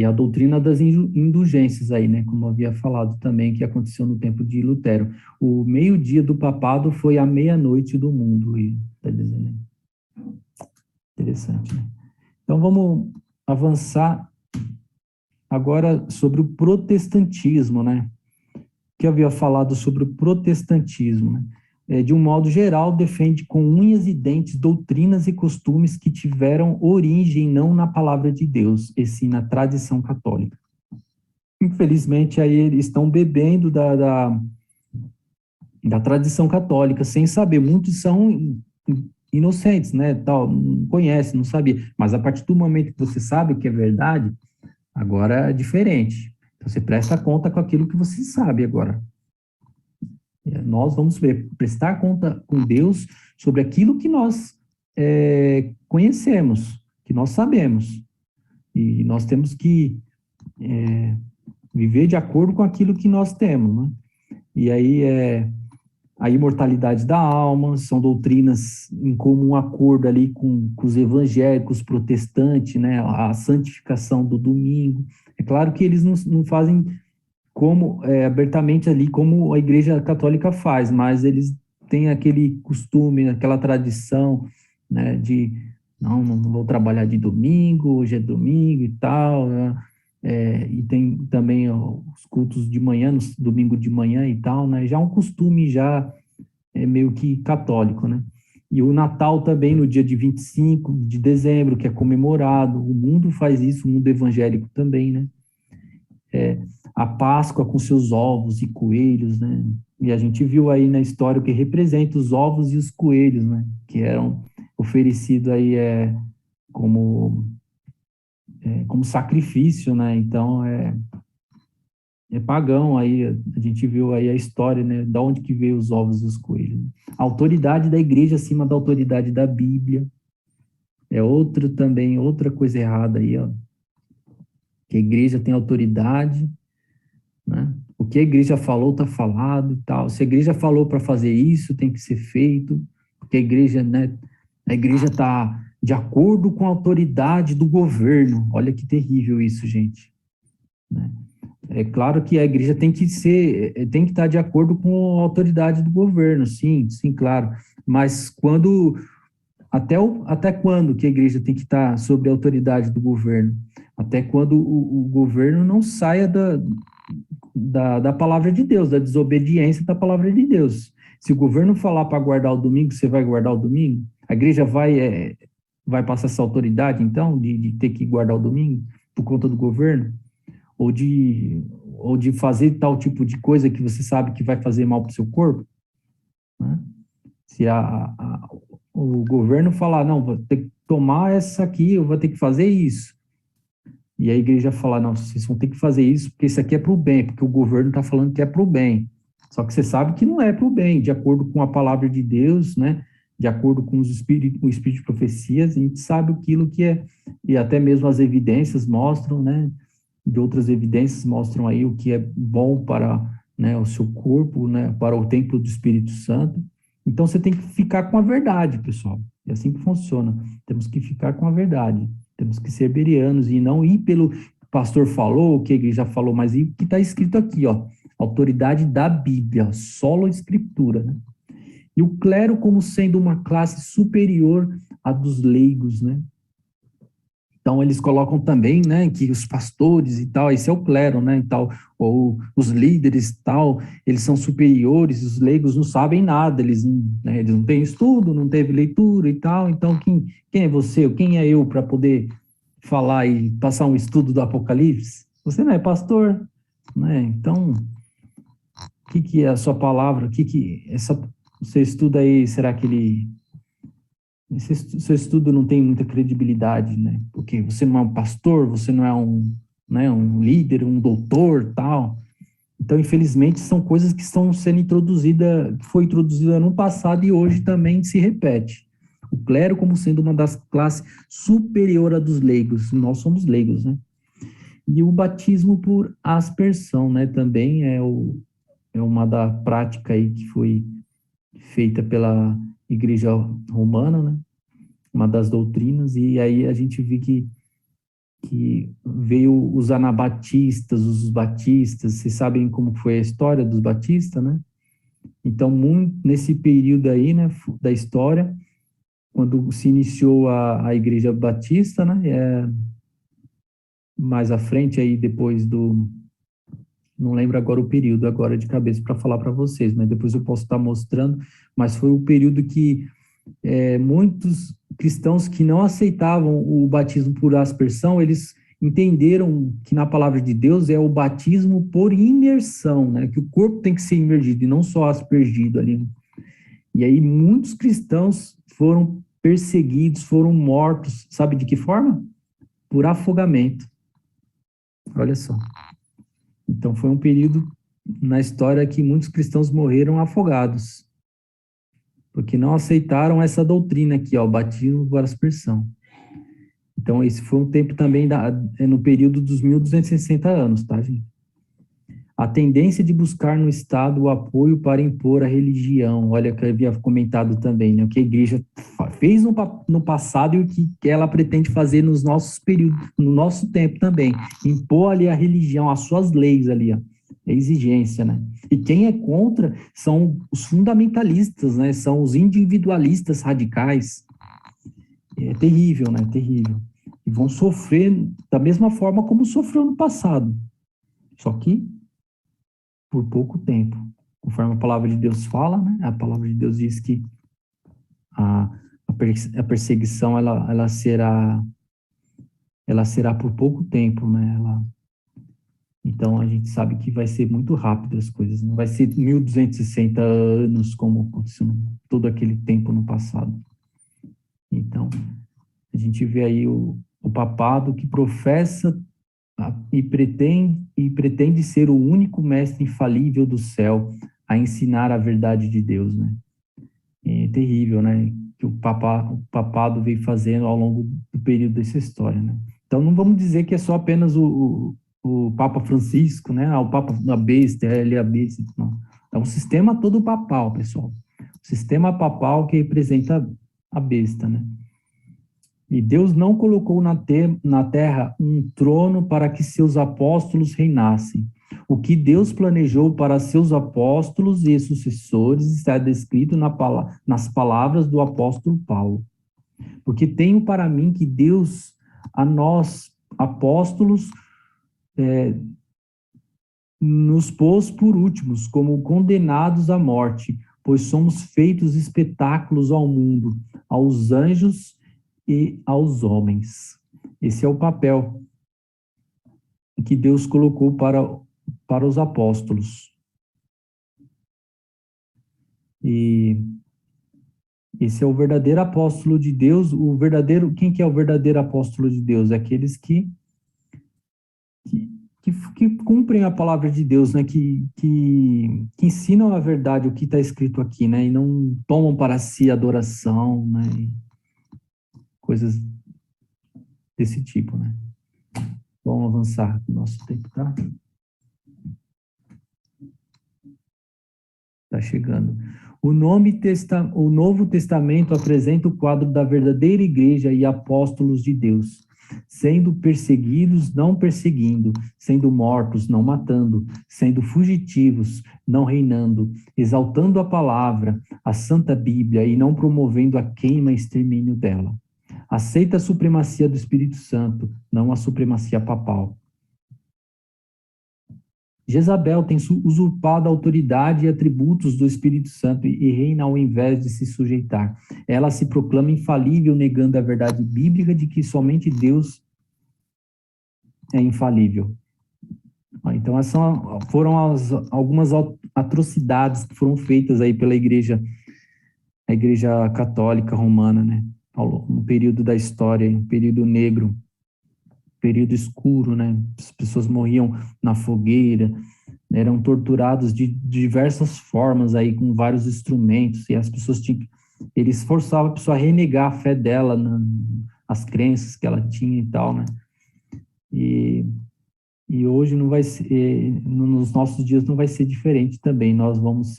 a doutrina das indulgências aí, né? Como eu havia falado também, que aconteceu no tempo de Lutero. O meio-dia do papado foi a meia-noite do mundo, está dizendo aí. Interessante, né? Então, vamos avançar agora sobre o protestantismo, né? Que eu havia falado sobre o protestantismo, né? De um modo geral, defende com unhas e dentes doutrinas e costumes que tiveram origem não na palavra de Deus, e sim na tradição católica. Infelizmente, aí eles estão bebendo da tradição católica, sem saber. Muitos são inocentes, né, tal, não conhece, não sabia, mas a partir do momento que você sabe o que é verdade, agora é diferente. Então, você presta conta com aquilo que você sabe agora. Nós vamos prestar conta com Deus sobre aquilo que nós conhecemos, que nós sabemos, e nós temos que viver de acordo com aquilo que nós temos, né? E aí a imortalidade da alma, são doutrinas em comum acordo ali com os evangélicos, protestantes, né, a santificação do domingo. É claro que eles não fazem abertamente ali como a Igreja Católica faz, mas eles têm aquele costume, aquela tradição, né, de não vou trabalhar de domingo, hoje é domingo e tal, né? E tem também os cultos de manhã, no domingo de manhã e tal, né? Já um costume já meio que católico, né? E o Natal também no dia de 25 de dezembro, que é comemorado. O mundo faz isso, o mundo evangélico também, né? A Páscoa com seus ovos e coelhos, né? E a gente viu aí na história o que representa os ovos e os coelhos, né? Que eram oferecidos aí como, como sacrifício, né? Então, é pagão aí, a gente viu aí a história, né? Da onde que veio os ovos e os coelhos. A autoridade da igreja acima da autoridade da Bíblia. É outra coisa errada aí, ó. Que a igreja tem autoridade, né? O que a igreja falou, está falado e tal. Se a igreja falou para fazer isso, tem que ser feito, porque a igreja, né? A igreja está de acordo com a autoridade do governo. Olha que terrível isso, gente. Né? É claro que a igreja tem que estar de acordo com a autoridade do governo, sim, sim, claro. Mas até quando que a igreja tem que estar sob a autoridade do governo? Até quando o governo não saia da palavra de Deus, da desobediência da palavra de Deus. Se o governo falar para guardar o domingo, você vai guardar o domingo? A igreja vai passar essa autoridade, então, de ter que guardar o domingo por conta do governo? Ou de fazer tal tipo de coisa que você sabe que vai fazer mal para o seu corpo? Né? Se o governo falar, não, vou ter que tomar essa aqui, eu vou ter que fazer isso. E a igreja falar, não, vocês vão ter que fazer isso porque isso aqui é para o bem, porque o governo está falando que é para o bem. Só que você sabe que não é para o bem, de acordo com a palavra de Deus, né? De acordo com o espírito de profecias, a gente sabe aquilo que é, e até mesmo as evidências mostram, né? De outras evidências mostram aí o que é bom para, né, o seu corpo, né? Para o templo do Espírito Santo. Então você tem que ficar com a verdade, pessoal. É assim que funciona. Temos que ficar com a verdade. Temos que ser berianos e não ir pelo que o pastor falou, o que a igreja falou, mas ir o que está escrito aqui, ó. Autoridade da Bíblia, solo escritura, né? E o clero como sendo uma classe superior à dos leigos, né? Então, eles colocam também, né, que os pastores e tal, esse é o clero, né, e tal, ou os líderes e tal, eles são superiores, os leigos não sabem nada, né, eles não têm estudo, não teve leitura e tal, então quem é você, ou quem é eu para poder falar e passar um estudo do Apocalipse? Você não é pastor, né, então, o que é a sua palavra, você estuda aí, será que seu estudo não tem muita credibilidade, né? Porque você não é um pastor, você não é um líder, um doutor, tal. Então, infelizmente, são coisas que estão sendo introduzidas, que foi introduzida no passado e hoje também se repete. O clero como sendo uma das classes superior à dos leigos. Nós somos leigos, né? E o batismo por aspersão, né? Também é uma da prática aí que foi feita pela Igreja Romana, né? Uma das doutrinas, e aí a gente vê que veio os anabatistas, os batistas, vocês sabem como foi a história dos batistas, né? Então, muito nesse período aí, né, da história, quando se iniciou a Igreja Batista, né, mais à frente aí, depois não lembro agora o período agora de cabeça para falar para vocês, mas depois eu posso estar mostrando, mas foi o período que muitos cristãos que não aceitavam o batismo por aspersão, eles entenderam que na palavra de Deus é o batismo por imersão, né? Que o corpo tem que ser imergido e não só aspergido ali. E aí muitos cristãos foram perseguidos, foram mortos, sabe de que forma? Por afogamento. Olha só. Então foi um período na história que muitos cristãos morreram afogados, porque não aceitaram essa doutrina aqui, ó, o batismo por aspersão. Então, esse foi um tempo também no período dos 1260 anos, tá, gente? A tendência de buscar no Estado o apoio para impor a religião, olha que eu havia comentado também, né? O que a igreja fez no passado e o que ela pretende fazer nos nossos períodos, no nosso tempo também, impor ali a religião, as suas leis ali, ó, a exigência, né? E quem é contra são os fundamentalistas, né? São os individualistas radicais. É terrível, né? Terrível. E vão sofrer da mesma forma como sofreu no passado. Só que por pouco tempo. Conforme a palavra de Deus fala, né? A palavra de Deus diz que a, a perseguição ela será por pouco tempo, né? Então a gente sabe que vai ser muito rápido as coisas, não vai ser 1260 anos como aconteceu todo aquele tempo no passado. Então a gente vê aí o papado que professa e pretende ser o único mestre infalível do céu a ensinar a verdade de Deus, né? É terrível, né? Que o papado veio fazendo ao longo do período dessa história, né? Então não vamos dizer que é só apenas o Papa Francisco, né? O Papa a besta, ele é a besta, não. É um sistema todo papal, pessoal. O sistema papal que representa a besta, né? E Deus não colocou na terra um trono para que seus apóstolos reinassem. O que Deus planejou para seus apóstolos e sucessores está descrito nas palavras do apóstolo Paulo. Porque tenho para mim que Deus, a nós, apóstolos, nos pôs por últimos, como condenados à morte, pois somos feitos espetáculos ao mundo, aos anjos e aos homens. Esse é o papel que Deus colocou para os apóstolos. E esse é o verdadeiro apóstolo de Deus. Quem que é o verdadeiro apóstolo de Deus? É aqueles que cumprem a palavra de Deus, né? Que ensinam a verdade, o que está escrito aqui, né? E não tomam para si adoração, né? Coisas desse tipo, né? Vamos avançar, nosso tempo tá chegando. O Novo Testamento apresenta o quadro da verdadeira igreja e apóstolos de Deus, sendo perseguidos, não perseguindo, sendo mortos, não matando, sendo fugitivos, não reinando, exaltando a palavra, a Santa Bíblia e não promovendo a queima e extermínio dela. Aceita a supremacia do Espírito Santo, não a supremacia papal. Jezabel tem usurpado a autoridade e atributos do Espírito Santo e reina ao invés de se sujeitar. Ela se proclama infalível, negando a verdade bíblica de que somente Deus é infalível. Então, essas foram algumas atrocidades que foram feitas aí pela a Igreja Católica Romana, né? No período da história, um período negro, período escuro, né? As pessoas morriam na fogueira, eram torturados de diversas formas aí, com vários instrumentos, e as pessoas eles forçavam a pessoa a renegar a fé dela, as crenças que ela tinha e tal, né? E hoje não vai ser, nos nossos dias não vai ser diferente também, nós vamos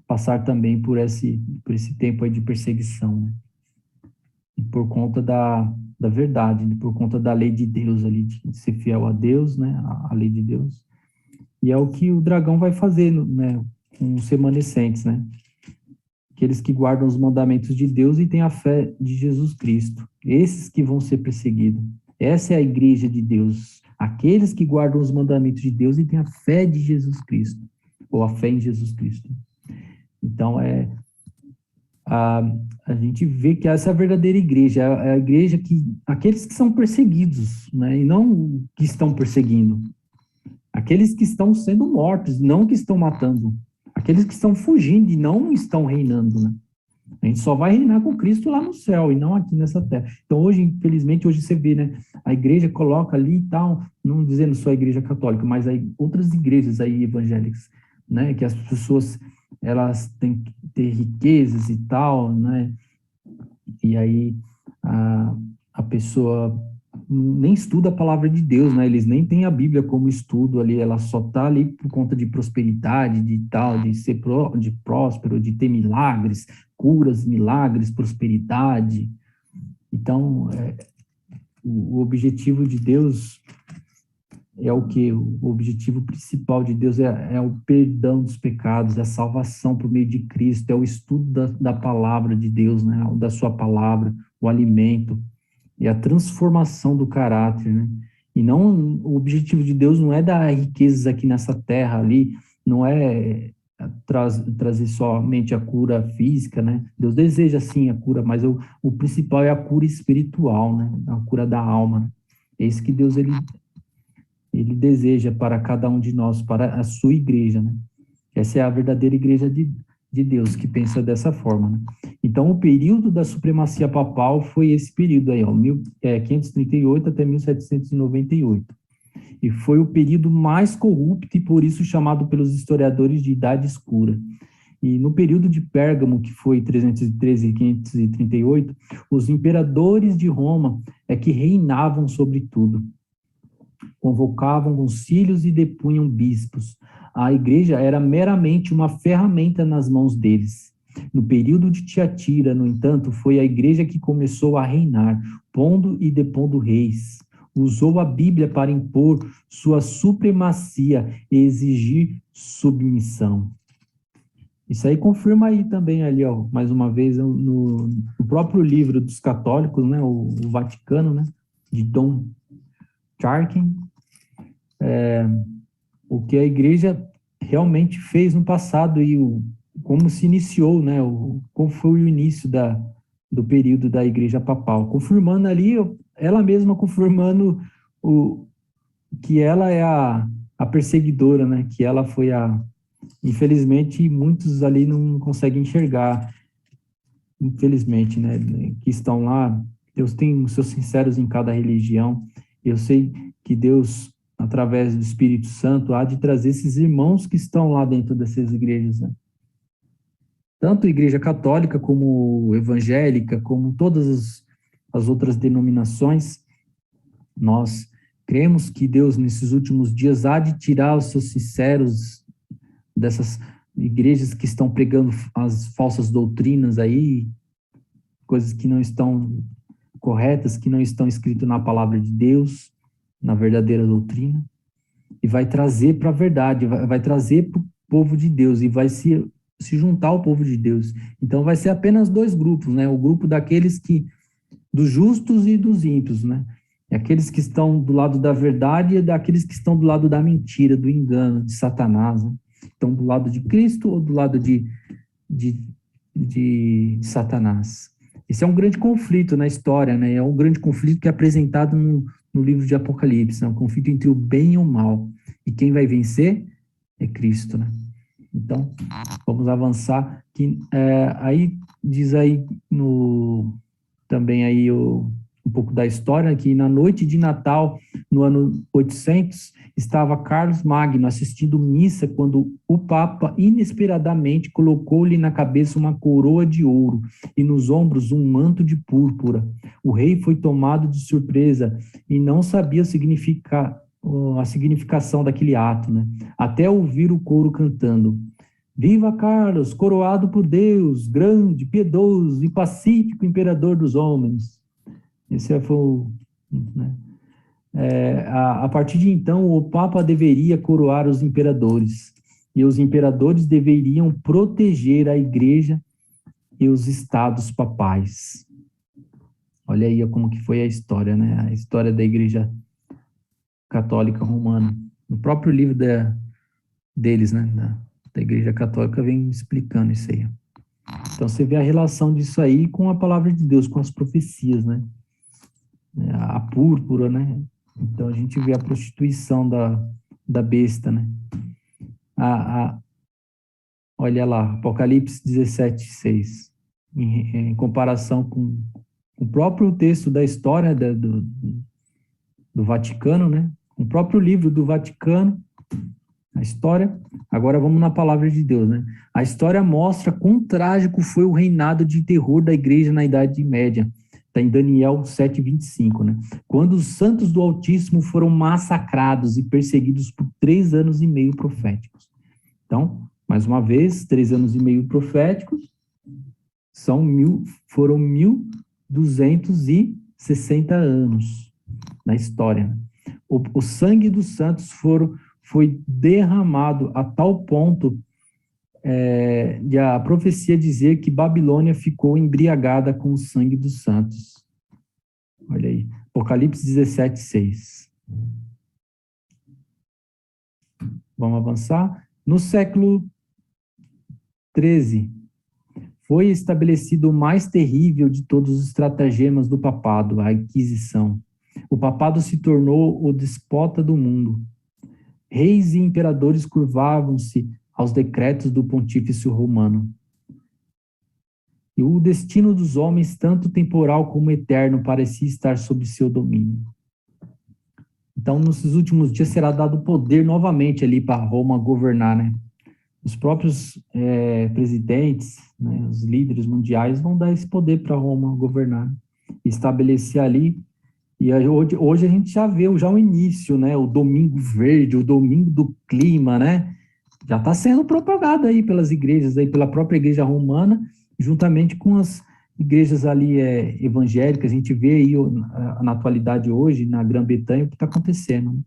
passar também por esse tempo aí de perseguição, né? E por conta da verdade, né? Por conta da lei de Deus ali, de ser fiel a Deus, né? A lei de Deus. E é o que o dragão vai fazer, né? Com os remanescentes, né? Aqueles que guardam os mandamentos de Deus e têm a fé de Jesus Cristo. Esses que vão ser perseguidos. Essa é a igreja de Deus. Aqueles que guardam os mandamentos de Deus e têm a fé de Jesus Cristo. Ou a fé em Jesus Cristo. Então, a gente vê que essa é a verdadeira igreja. É a igreja que... Aqueles que são perseguidos, né? E não que estão perseguindo. Aqueles que estão sendo mortos, não que estão matando. Aqueles que estão fugindo e não estão reinando, né? A gente só vai reinar com Cristo lá no céu e não aqui nessa terra. Então, hoje, infelizmente, hoje você vê, né? A igreja coloca ali e tal, não dizendo só a igreja católica, mas aí outras igrejas aí evangélicas, né? Que as pessoas, elas têm que ter riquezas e tal, né? E aí a pessoa nem estuda a palavra de Deus, né? Eles nem têm a Bíblia como estudo ali, ela só está ali por conta de prosperidade, de tal, de ser de próspero, de ter milagres, curas, milagres, prosperidade. Então, o objetivo de Deus é o que? O objetivo principal de Deus é o perdão dos pecados, é a salvação por meio de Cristo, é o estudo da palavra de Deus, né? Da sua palavra, o alimento, e a transformação do caráter, né? E não, o objetivo de Deus não é dar riquezas aqui nessa terra ali, não é trazer somente a cura física, né? Deus deseja, sim, a cura, mas o principal é a cura espiritual, né? A cura da alma, né? É isso que Deus, ele deseja para cada um de nós, para a sua igreja, né? Essa é a verdadeira igreja de Deus, que pensa dessa forma, né? Então, o período da supremacia papal foi esse período aí, ó, 1538 até 1798. E foi o período mais corrupto e por isso chamado pelos historiadores de Idade Escura. E no período de Pérgamo, que foi 313 e 538, os imperadores de Roma é que reinavam sobre tudo. Convocavam concílios e depunham bispos. A igreja era meramente uma ferramenta nas mãos deles. No período de Tiatira, no entanto, foi a igreja que começou a reinar, pondo e depondo reis. Usou a Bíblia para impor sua supremacia e exigir submissão. Isso aí confirma aí também ali, ó, mais uma vez, no próprio livro dos católicos, né, o Vaticano, né, de Dom Charkin, o que a igreja realmente fez no passado e como se iniciou, né, como foi o início do período da igreja papal, confirmando ali, ela mesma confirmando que ela é a perseguidora, né, que ela foi infelizmente, muitos ali não conseguem enxergar, infelizmente, né, que estão lá. Deus tem os seus sinceros em cada religião. Eu sei que Deus, através do Espírito Santo, há de trazer esses irmãos que estão lá dentro dessas igrejas, né? Tanto a igreja católica como evangélica, como todas as outras denominações, nós cremos que Deus, nesses últimos dias, há de tirar os seus sinceros dessas igrejas que estão pregando as falsas doutrinas aí, coisas que não estão corretas, que não estão escritas na palavra de Deus, na verdadeira doutrina, e vai trazer para a verdade, vai trazer para o povo de Deus, e vai se juntar ao povo de Deus. Então vai ser apenas dois grupos, né? O grupo daqueles dos justos e dos ímpios, né? Aqueles que estão do lado da verdade e daqueles que estão do lado da mentira, do engano, de Satanás, né? Estão do lado de Cristo ou do lado de Satanás. Esse é um grande conflito na história, né? É um grande conflito que é apresentado no livro de Apocalipse, é um conflito entre o bem e o mal. E quem vai vencer é Cristo, né? Então, vamos avançar. Aí diz aí também aí um pouco da história, que na noite de Natal, no ano 800, estava Carlos Magno assistindo missa quando o Papa inesperadamente colocou-lhe na cabeça uma coroa de ouro e nos ombros um manto de púrpura. O rei foi tomado de surpresa e não sabia a significação daquele ato, né? Até ouvir o coro cantando: Viva Carlos, coroado por Deus, grande, piedoso e pacífico imperador dos homens. Esse foi né? A partir de então, o Papa deveria coroar os imperadores, e os imperadores deveriam proteger a igreja e os estados papais. Olha aí como que foi a história, né? A história da igreja católica romana. No próprio livro deles, né? Da igreja católica vem explicando isso aí. Então, você vê a relação disso aí com a palavra de Deus, com as profecias, né? A púrpura, né? Então, a gente vê a prostituição da besta, né? Olha lá, Apocalipse 17, 6. Em comparação com o próprio texto da história do Vaticano, né? O próprio livro do Vaticano, a história. Agora vamos na palavra de Deus, né? A história mostra quão trágico foi o reinado de terror da igreja na Idade Média. Está em Daniel 7:25, né? Quando os santos do Altíssimo foram massacrados e perseguidos por 3 anos e meio proféticos. Então, mais uma vez, 3 anos e meio proféticos foram 1.260 anos na história. O sangue dos santos foi derramado a tal ponto de a profecia dizer que Babilônia ficou embriagada com o sangue dos santos. Olha aí, Apocalipse 17, 6. Vamos avançar. No século 13. Foi estabelecido o mais terrível de todos os estratagemas do papado, a Inquisição. O papado se tornou o despota do mundo. Reis e imperadores curvavam-se aos decretos do pontífice romano. E o destino dos homens, tanto temporal como eterno, parecia estar sob seu domínio. Então, nesses últimos dias, será dado poder novamente ali para Roma governar, né? Os próprios presidentes, né, os líderes mundiais vão dar esse poder para Roma governar, estabelecer ali. E hoje a gente já vê já o início, né? O Domingo Verde, o Domingo do Clima, né? Já está sendo propagado aí pelas igrejas, aí pela própria igreja romana, juntamente com as igrejas ali evangélicas. A gente vê aí na atualidade hoje, na Grã-Bretanha, o que está acontecendo, né?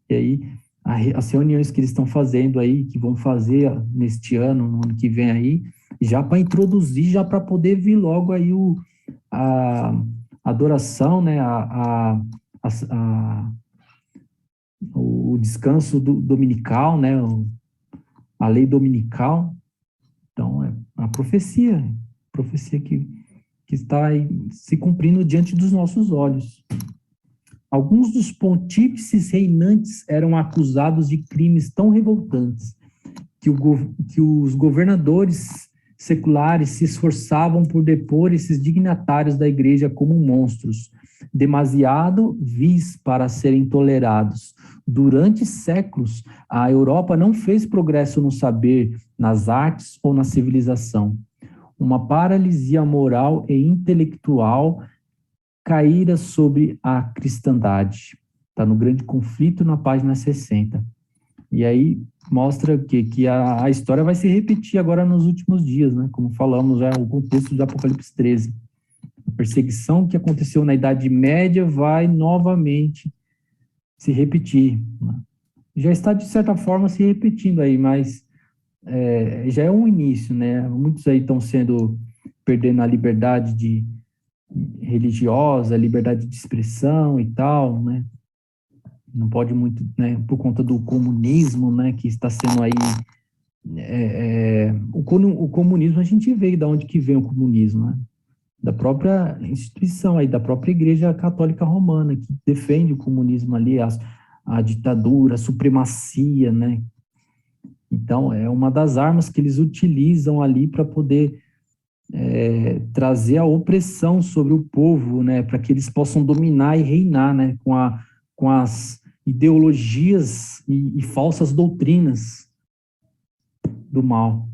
E aí, as reuniões que eles estão fazendo aí, que vão fazer neste ano, no ano que vem aí, já para introduzir, já para poder vir logo aí a adoração, né, o descanso dominical, né, a lei dominical. Então, é a profecia que está aí se cumprindo diante dos nossos olhos. Alguns dos pontífices reinantes eram acusados de crimes tão revoltantes que os governadores seculares se esforçavam por depor esses dignatários da igreja como monstros, demasiado vis para serem tolerados. Durante séculos, a Europa não fez progresso no saber, nas artes ou na civilização. Uma paralisia moral e intelectual caíra sobre a cristandade. Está no Grande Conflito, na página 60. E aí mostra que a história vai se repetir agora nos últimos dias, né? Como falamos já, o contexto do Apocalipse 13. A perseguição que aconteceu na Idade Média vai novamente se repetir, né? Já está, de certa forma, se repetindo aí, mas já é um início, né? Muitos aí estão perdendo a liberdade religiosa, liberdade de expressão e tal, né? Não pode muito, né? Por conta do comunismo, né? Que está sendo aí o comunismo, a gente vê de onde que vem o comunismo, né? Da própria instituição aí, da própria Igreja Católica Romana, que defende o comunismo ali, a ditadura, a supremacia, né? Então, é uma das armas que eles utilizam ali para poder trazer a opressão sobre o povo, né? Para que eles possam dominar e reinar, né? Com as ideologias e falsas doutrinas do mal.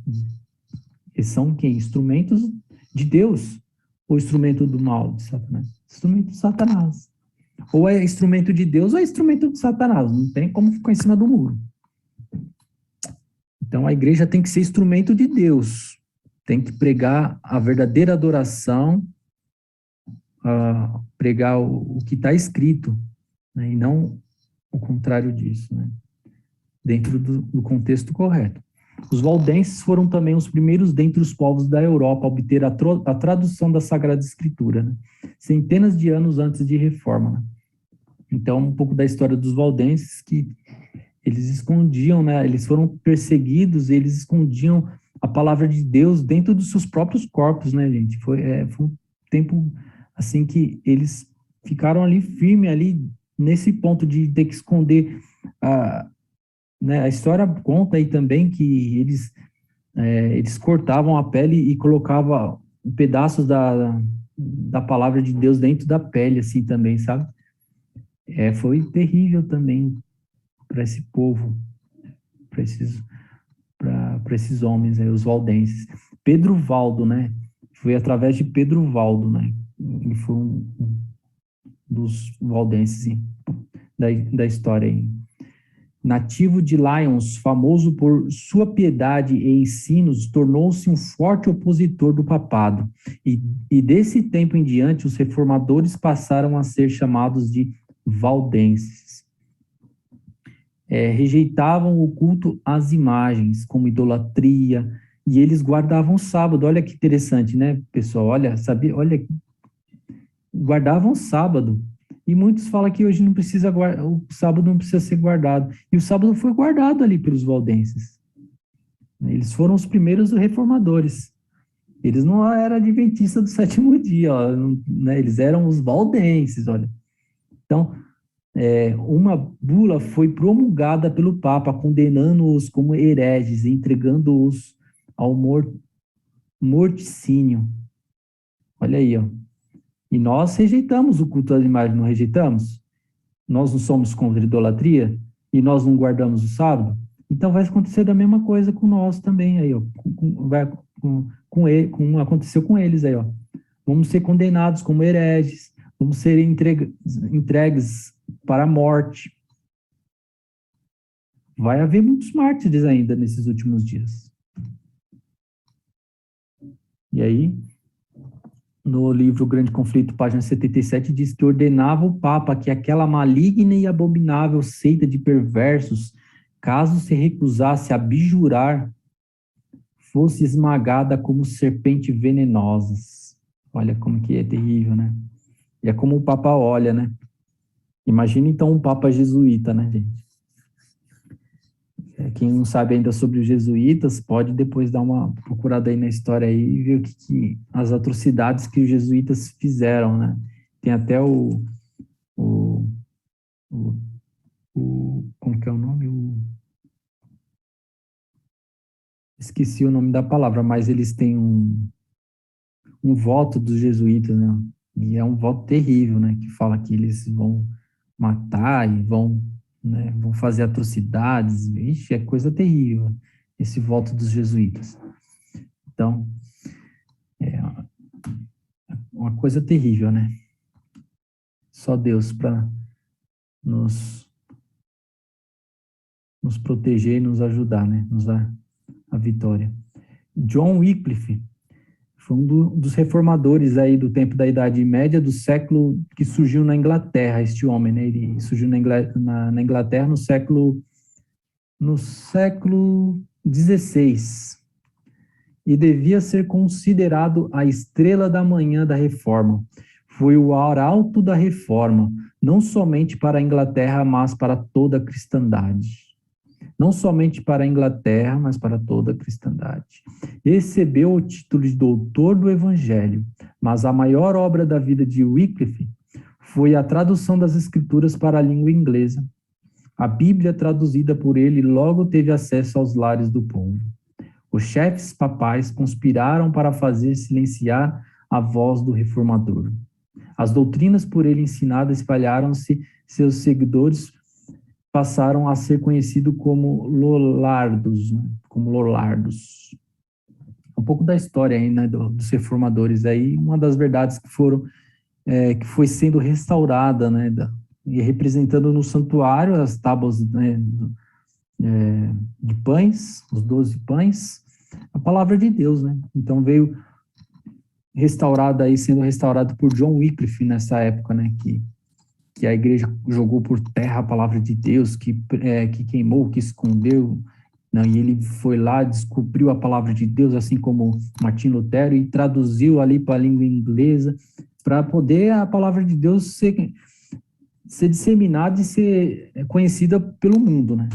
Eles são quem? Instrumentos de Deus ou instrumento do mal, de Satanás? Instrumento de Satanás. Ou é instrumento de Deus ou é instrumento de Satanás. Não tem como ficar em cima do muro. Então, a igreja tem que ser instrumento de Deus. Tem que pregar a verdadeira adoração, pregar o que está escrito, né? E não o contrário disso, né? Dentro do contexto correto. Os valdenses foram também os primeiros dentre os povos da Europa a obter a tradução da Sagrada Escritura, né? Centenas de anos antes de Reforma, né? Então, um pouco da história dos valdenses, que eles escondiam, né? Eles foram perseguidos, eles escondiam a palavra de Deus dentro dos seus próprios corpos, né, gente? Foi um tempo, assim, que eles ficaram ali firme ali nesse ponto de ter que esconder né? A história conta aí também que eles cortavam a pele e colocavam pedaços da palavra de Deus dentro da pele, assim, também, sabe? Foi terrível também para esse povo, para esses homens aí, os valdenses. Pedro Valdo, né? Foi através de Pedro Valdo, né? Ele foi um dos valdenses da história aí. Nativo de Lyons, famoso por sua piedade e ensinos, tornou-se um forte opositor do papado. E desse tempo em diante, os reformadores passaram a ser chamados de valdenses. Rejeitavam o culto às imagens, como idolatria, e eles guardavam o sábado. Olha que interessante, né, pessoal? Olha, guardavam o sábado. E muitos falam que hoje o sábado não precisa ser guardado. E o sábado foi guardado ali pelos valdenses. Eles foram os primeiros reformadores. Eles não eram adventistas do sétimo dia, ó, né? Eles eram os valdenses, olha. Então, uma bula foi promulgada pelo Papa, condenando-os como hereges, entregando-os ao morticínio. Olha aí, ó. E nós rejeitamos o culto às imagens, não rejeitamos? Nós não somos contra a idolatria? E nós não guardamos o sábado? Então vai acontecer da mesma coisa com nós também aí, ó. Como aconteceu com eles aí, ó. Vamos ser condenados como hereges, vamos ser entregues para a morte. Vai haver muitos mártires ainda nesses últimos dias. E aí, no livro Grande Conflito, página 77, diz que ordenava o Papa que aquela maligna e abominável seita de perversos, caso se recusasse a abjurar, fosse esmagada como serpentes venenosas. Olha como que é terrível, né? E é como o Papa olha, né? Imagina então um Papa jesuíta, né, gente? Quem não sabe ainda sobre os jesuítas, pode depois dar uma procurada aí na história aí e ver as atrocidades que os jesuítas fizeram, né? Tem até o, o, como que é o nome? Esqueci o nome da palavra, mas eles têm um voto dos jesuítas, né? E é um voto terrível, né? Que fala que eles vão matar e vão, né, vão fazer atrocidades. Vixe, é coisa terrível esse voto dos jesuítas. Então, é uma coisa terrível, né? Só Deus para nos, nos proteger e nos ajudar, né? Nos dar a vitória. John Wycliffe foi dos reformadores aí do tempo da Idade Média, do século que surgiu na Inglaterra, este homem, né? Ele surgiu na Inglaterra no século XVI e devia ser considerado a estrela da manhã da Reforma. Foi o arauto da Reforma, não somente para a Inglaterra, mas para toda a cristandade. Não somente para a Inglaterra, mas para toda a cristandade. Recebeu o título de doutor do Evangelho, mas a maior obra da vida de Wycliffe foi a tradução das Escrituras para a língua inglesa. A Bíblia, traduzida por ele, logo teve acesso aos lares do povo. Os chefes papais conspiraram para fazer silenciar a voz do reformador. As doutrinas por ele ensinadas espalharam-se, seus seguidores passaram a ser conhecidos como Lollardos, né? Como Lollardos. Um pouco da história aí, né, dos reformadores aí, uma das verdades que foi sendo restaurada, né, e representando no santuário as tábuas, né, de pães, os 12 pães, a palavra de Deus, né? Então veio restaurada aí, sendo restaurado por John Wycliffe nessa época, né? Que a igreja jogou por terra a palavra de Deus, que queimou, que escondeu, não, e ele foi lá, descobriu a palavra de Deus, assim como Martim Lutero, e traduziu ali para a língua inglesa, para poder a palavra de Deus ser disseminada e ser conhecida pelo mundo, né?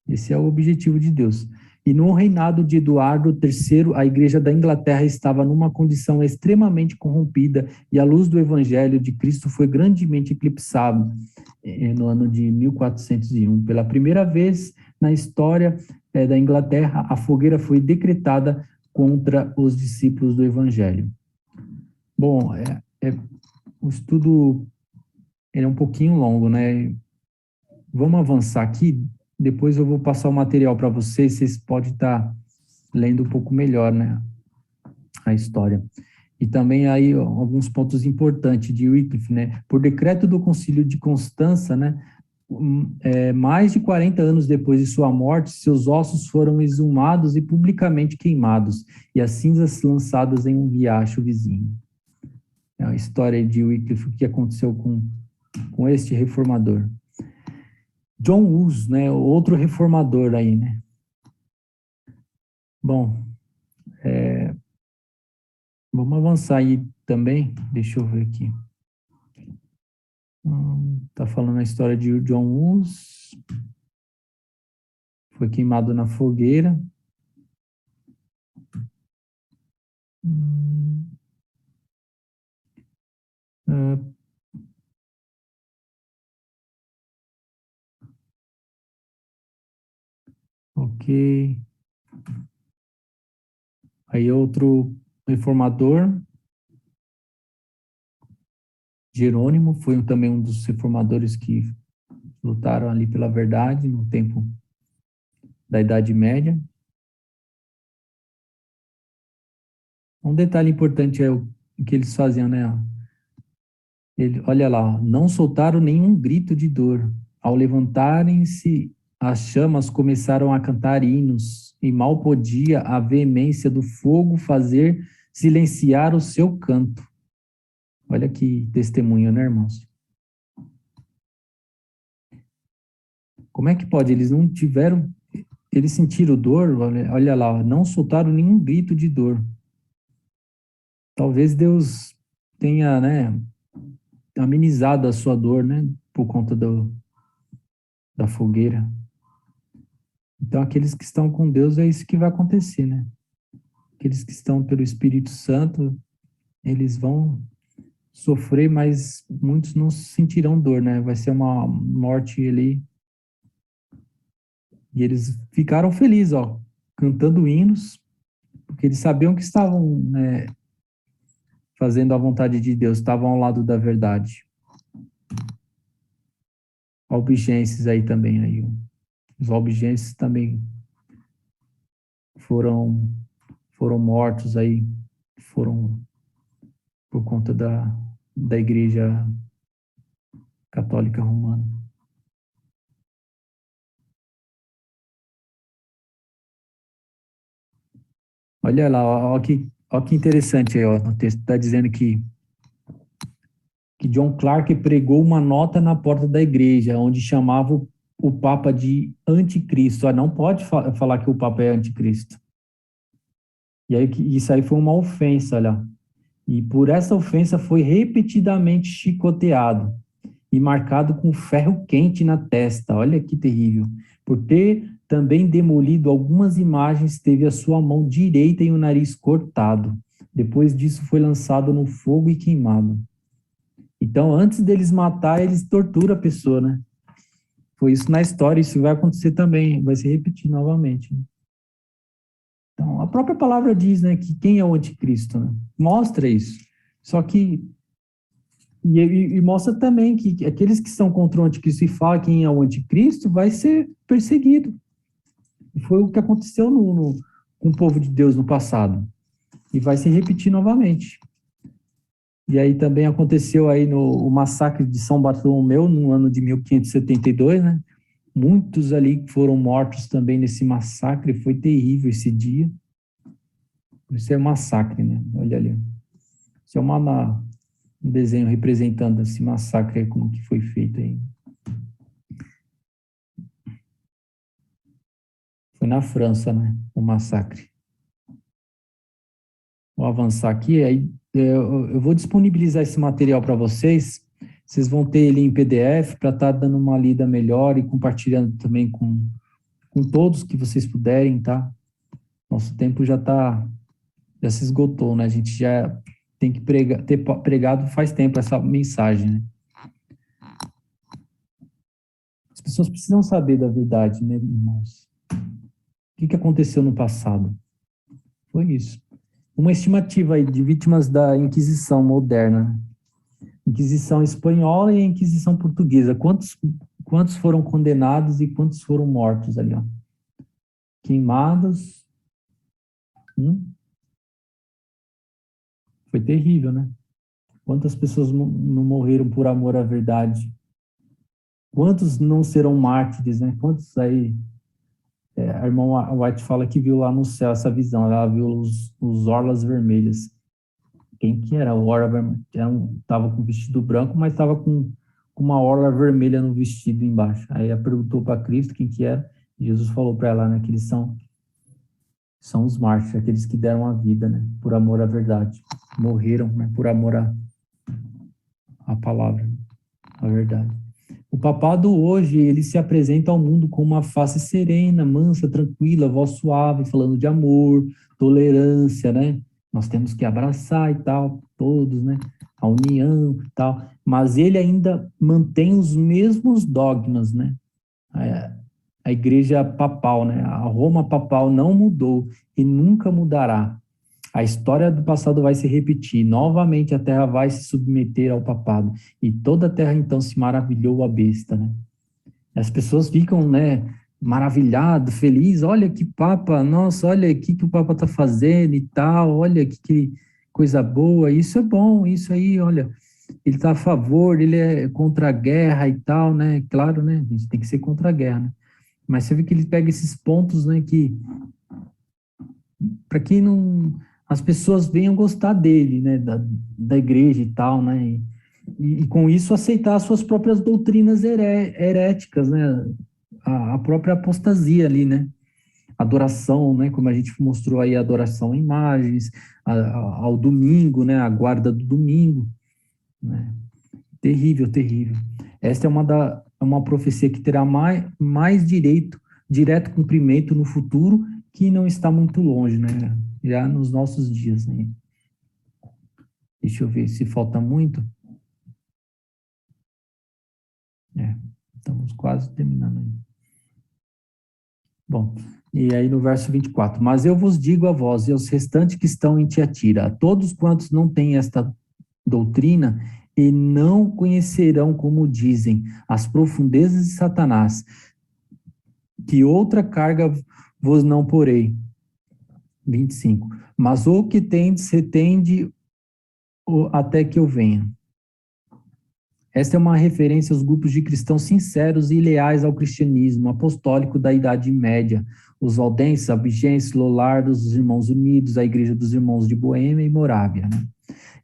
Esse é o objetivo de Deus. E no reinado de Eduardo III, a Igreja da Inglaterra estava numa condição extremamente corrompida e a luz do Evangelho de Cristo foi grandemente eclipsada no ano de 1401. Pela primeira vez na história da Inglaterra, a fogueira foi decretada contra os discípulos do Evangelho. Bom, o estudo é um pouquinho longo, né? Vamos avançar aqui. Depois eu vou passar o material para vocês podem estar lendo um pouco melhor, né, a história. E também aí alguns pontos importantes de Wycliffe, né, por decreto do Concílio de Constança, né, mais de 40 anos depois de sua morte, seus ossos foram exumados e publicamente queimados, e as cinzas lançadas em um riacho vizinho. É a história de Wycliffe, o que aconteceu com este reformador. John Hus, né, outro reformador aí, né. Bom, vamos avançar aí também, deixa eu ver aqui. Tá falando a história de John Hus. Foi queimado na fogueira. Ah, ok. Aí outro reformador, Jerônimo, foi também um dos reformadores que lutaram ali pela verdade no tempo da Idade Média. Um detalhe importante é o que eles faziam, né? Olha lá, não soltaram nenhum grito de dor. Ao levantarem-se, as chamas começaram a cantar hinos, e mal podia a veemência do fogo fazer silenciar o seu canto. Olha que testemunho, né, irmãos? Como é que pode? Eles não tiveram, eles sentiram dor, olha lá, não soltaram nenhum grito de dor. Talvez Deus tenha, né, amenizado a sua dor, né, por conta da fogueira. Então, aqueles que estão com Deus, é isso que vai acontecer, né? Aqueles que estão pelo Espírito Santo, eles vão sofrer, mas muitos não sentirão dor, né? Vai ser uma morte ali. E eles ficaram felizes, ó, cantando hinos, porque eles sabiam que estavam, né, fazendo a vontade de Deus, estavam ao lado da verdade. Albigenses aí também, aí. Os albigenses também foram, foram mortos aí, foram por conta da Igreja Católica Romana. Olha lá, ó que interessante aí, ó, no texto está dizendo que John Clarke pregou uma nota na porta da igreja, onde chamava o Papa de anticristo. Não pode falar que o Papa é anticristo. E aí, isso aí foi uma ofensa, olha. E por essa ofensa foi repetidamente chicoteado e marcado com ferro quente na testa. Olha que terrível. Por ter também demolido algumas imagens, teve a sua mão direita e o nariz cortado. Depois disso foi lançado no fogo e queimado. Então, antes deles matar, eles torturam a pessoa, né? Foi isso na história, isso vai acontecer também, vai se repetir novamente. Né? Então, a própria palavra diz, né, que quem é o anticristo, né? Mostra isso. Só que e mostra também que aqueles que são contra o anticristo e falam quem é o anticristo vai ser perseguido. E foi o que aconteceu com o povo de Deus no passado. E vai se repetir novamente. E aí também aconteceu aí o massacre de São Bartolomeu, no ano de 1572, né? Muitos ali foram mortos também nesse massacre, foi terrível esse dia. Isso é um massacre, né? Olha ali. Isso é um desenho representando esse massacre, como que foi feito aí. Foi na França, né? O massacre. Vou avançar aqui, aí eu vou disponibilizar esse material para vocês. Vocês vão ter ele em PDF para estar dando uma lida melhor e compartilhando também com todos que vocês puderem, tá? Nosso tempo já se esgotou, né? A gente já tem que ter pregado faz tempo essa mensagem, né? As pessoas precisam saber da verdade, né, irmãos? O que aconteceu no passado? Foi isso. Uma estimativa aí de vítimas da Inquisição moderna, né? Inquisição espanhola e a Inquisição portuguesa. Quantos foram condenados e quantos foram mortos ali, ó? Queimados. Foi terrível, né? Quantas pessoas não morreram por amor à verdade? Quantos não serão mártires, né? Quantos aí... a irmã White fala que viu lá no céu essa visão, ela viu os orlas vermelhas. Quem que era? O orla vermelha? Tava com vestido branco, mas estava com uma orla vermelha no vestido embaixo. Aí ela perguntou para Cristo quem que era, e Jesus falou para ela, né, que eles são os mártires, aqueles que deram a vida, né, por amor à verdade. Morreram, né, por amor à palavra, à verdade. O papado hoje, ele se apresenta ao mundo com uma face serena, mansa, tranquila, voz suave, falando de amor, tolerância, né? Nós temos que abraçar e tal, todos, né? A união e tal. Mas ele ainda mantém os mesmos dogmas, né? A igreja papal, né? A Roma papal não mudou e nunca mudará. A história do passado vai se repetir. Novamente a terra vai se submeter ao papado. E toda a terra então se maravilhou a besta, né? As pessoas ficam, né, maravilhado, feliz. Olha que papa, nossa, olha o que o papa está fazendo e tal. Olha que coisa boa. Isso é bom, isso aí, olha. Ele está a favor, ele é contra a guerra e tal, né? Claro, né? A gente tem que ser contra a guerra, né? Mas você vê que ele pega esses pontos, né, que para que não as pessoas venham gostar dele, né, da igreja e tal, né, e com isso aceitar as suas próprias doutrinas heréticas, né, a própria apostasia ali, né, adoração, né, como a gente mostrou aí, adoração a imagens, ao domingo, né, a guarda do domingo, né, terrível, terrível. Esta é uma profecia que terá mais direto cumprimento no futuro, que não está muito longe, né? Já nos nossos dias, né? Deixa eu ver se falta muito. Estamos quase terminando aí. Bom, e aí no verso 24. Mas eu vos digo a vós e aos restantes que estão em Tiatira, a todos quantos não têm esta doutrina e não conhecerão, como dizem, as profundezas de Satanás, que outra carga vos não porei. 25. Mas o que tendes, retende até que eu venha. Esta é uma referência aos grupos de cristãos sinceros e leais ao cristianismo apostólico da Idade Média, os valdenses, abigenses, lollardos, os Irmãos Unidos, a Igreja dos Irmãos de Boêmia e Morávia, né?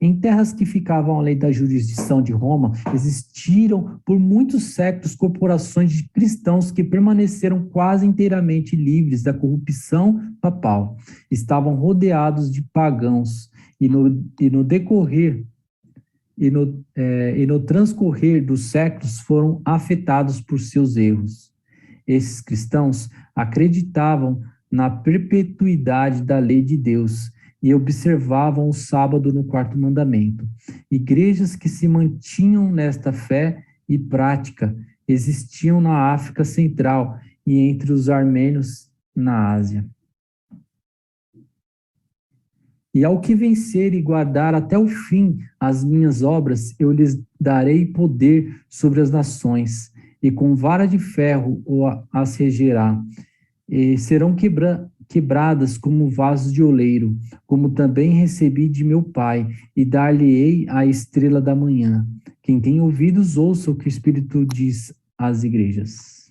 Em terras que ficavam além da jurisdição de Roma, existiram por muitos séculos corporações de cristãos que permaneceram quase inteiramente livres da corrupção papal. Estavam rodeados de pagãos e no decorrer e no transcorrer dos séculos foram afetados por seus erros. Esses cristãos acreditavam na perpetuidade da lei de Deus e observavam o sábado no quarto mandamento. Igrejas que se mantinham nesta fé e prática existiam na África Central e entre os armênios na Ásia. E ao que vencer e guardar até o fim as minhas obras, eu lhes darei poder sobre as nações, e com vara de ferro as regerá, e serão quebradas como vasos de oleiro, como também recebi de meu Pai, e dar-lhe-ei a estrela da manhã. Quem tem ouvidos, ouça o que o Espírito diz às igrejas.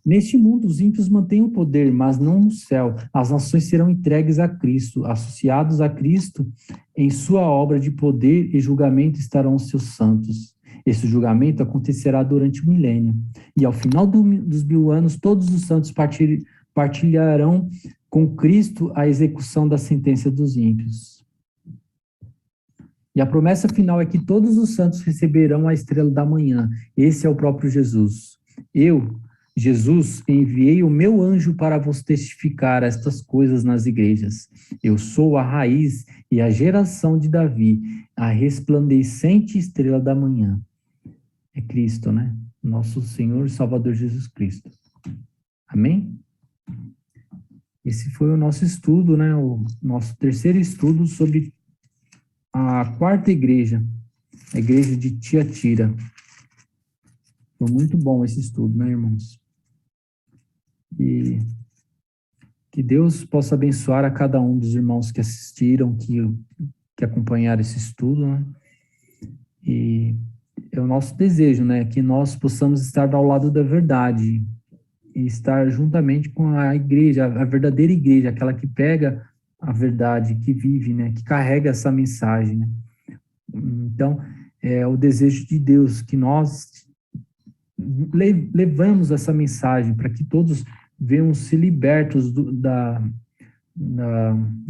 Neste mundo, os ímpios mantêm o poder, mas não no céu. As nações serão entregues a Cristo, associados a Cristo em sua obra de poder e julgamento estarão os seus santos. Esse julgamento acontecerá durante o milênio. E ao final dos 1000 anos, todos os santos partilharão com Cristo a execução da sentença dos ímpios. E a promessa final é que todos os santos receberão a estrela da manhã. Esse é o próprio Jesus. Eu, Jesus, enviei o meu anjo para vos testificar estas coisas nas igrejas. Eu sou a raiz e a geração de Davi, a resplandecente estrela da manhã. É Cristo, né? Nosso Senhor e Salvador Jesus Cristo. Amém? Esse foi o nosso estudo, né? O nosso terceiro estudo sobre a quarta igreja, a igreja de Tiatira. Foi muito bom esse estudo, né, irmãos? E que Deus possa abençoar a cada um dos irmãos que assistiram, que acompanharam esse estudo, né? E é o nosso desejo, né, que nós possamos estar ao lado da verdade e estar juntamente com a igreja, a verdadeira igreja, aquela que pega a verdade, que vive, né, que carrega essa mensagem, né? Então, é o desejo de Deus que nós levamos essa mensagem para que todos venham se libertos do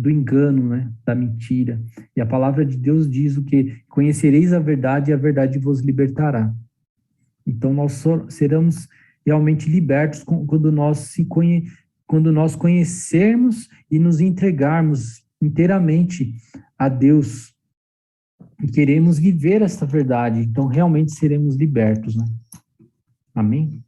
engano, né, da mentira. E a palavra de Deus diz o que? Conhecereis a verdade e a verdade vos libertará. Então, nós seremos realmente libertos quando nós conhecermos e nos entregarmos inteiramente a Deus e queremos viver esta verdade. Então, realmente seremos libertos, né? Amém?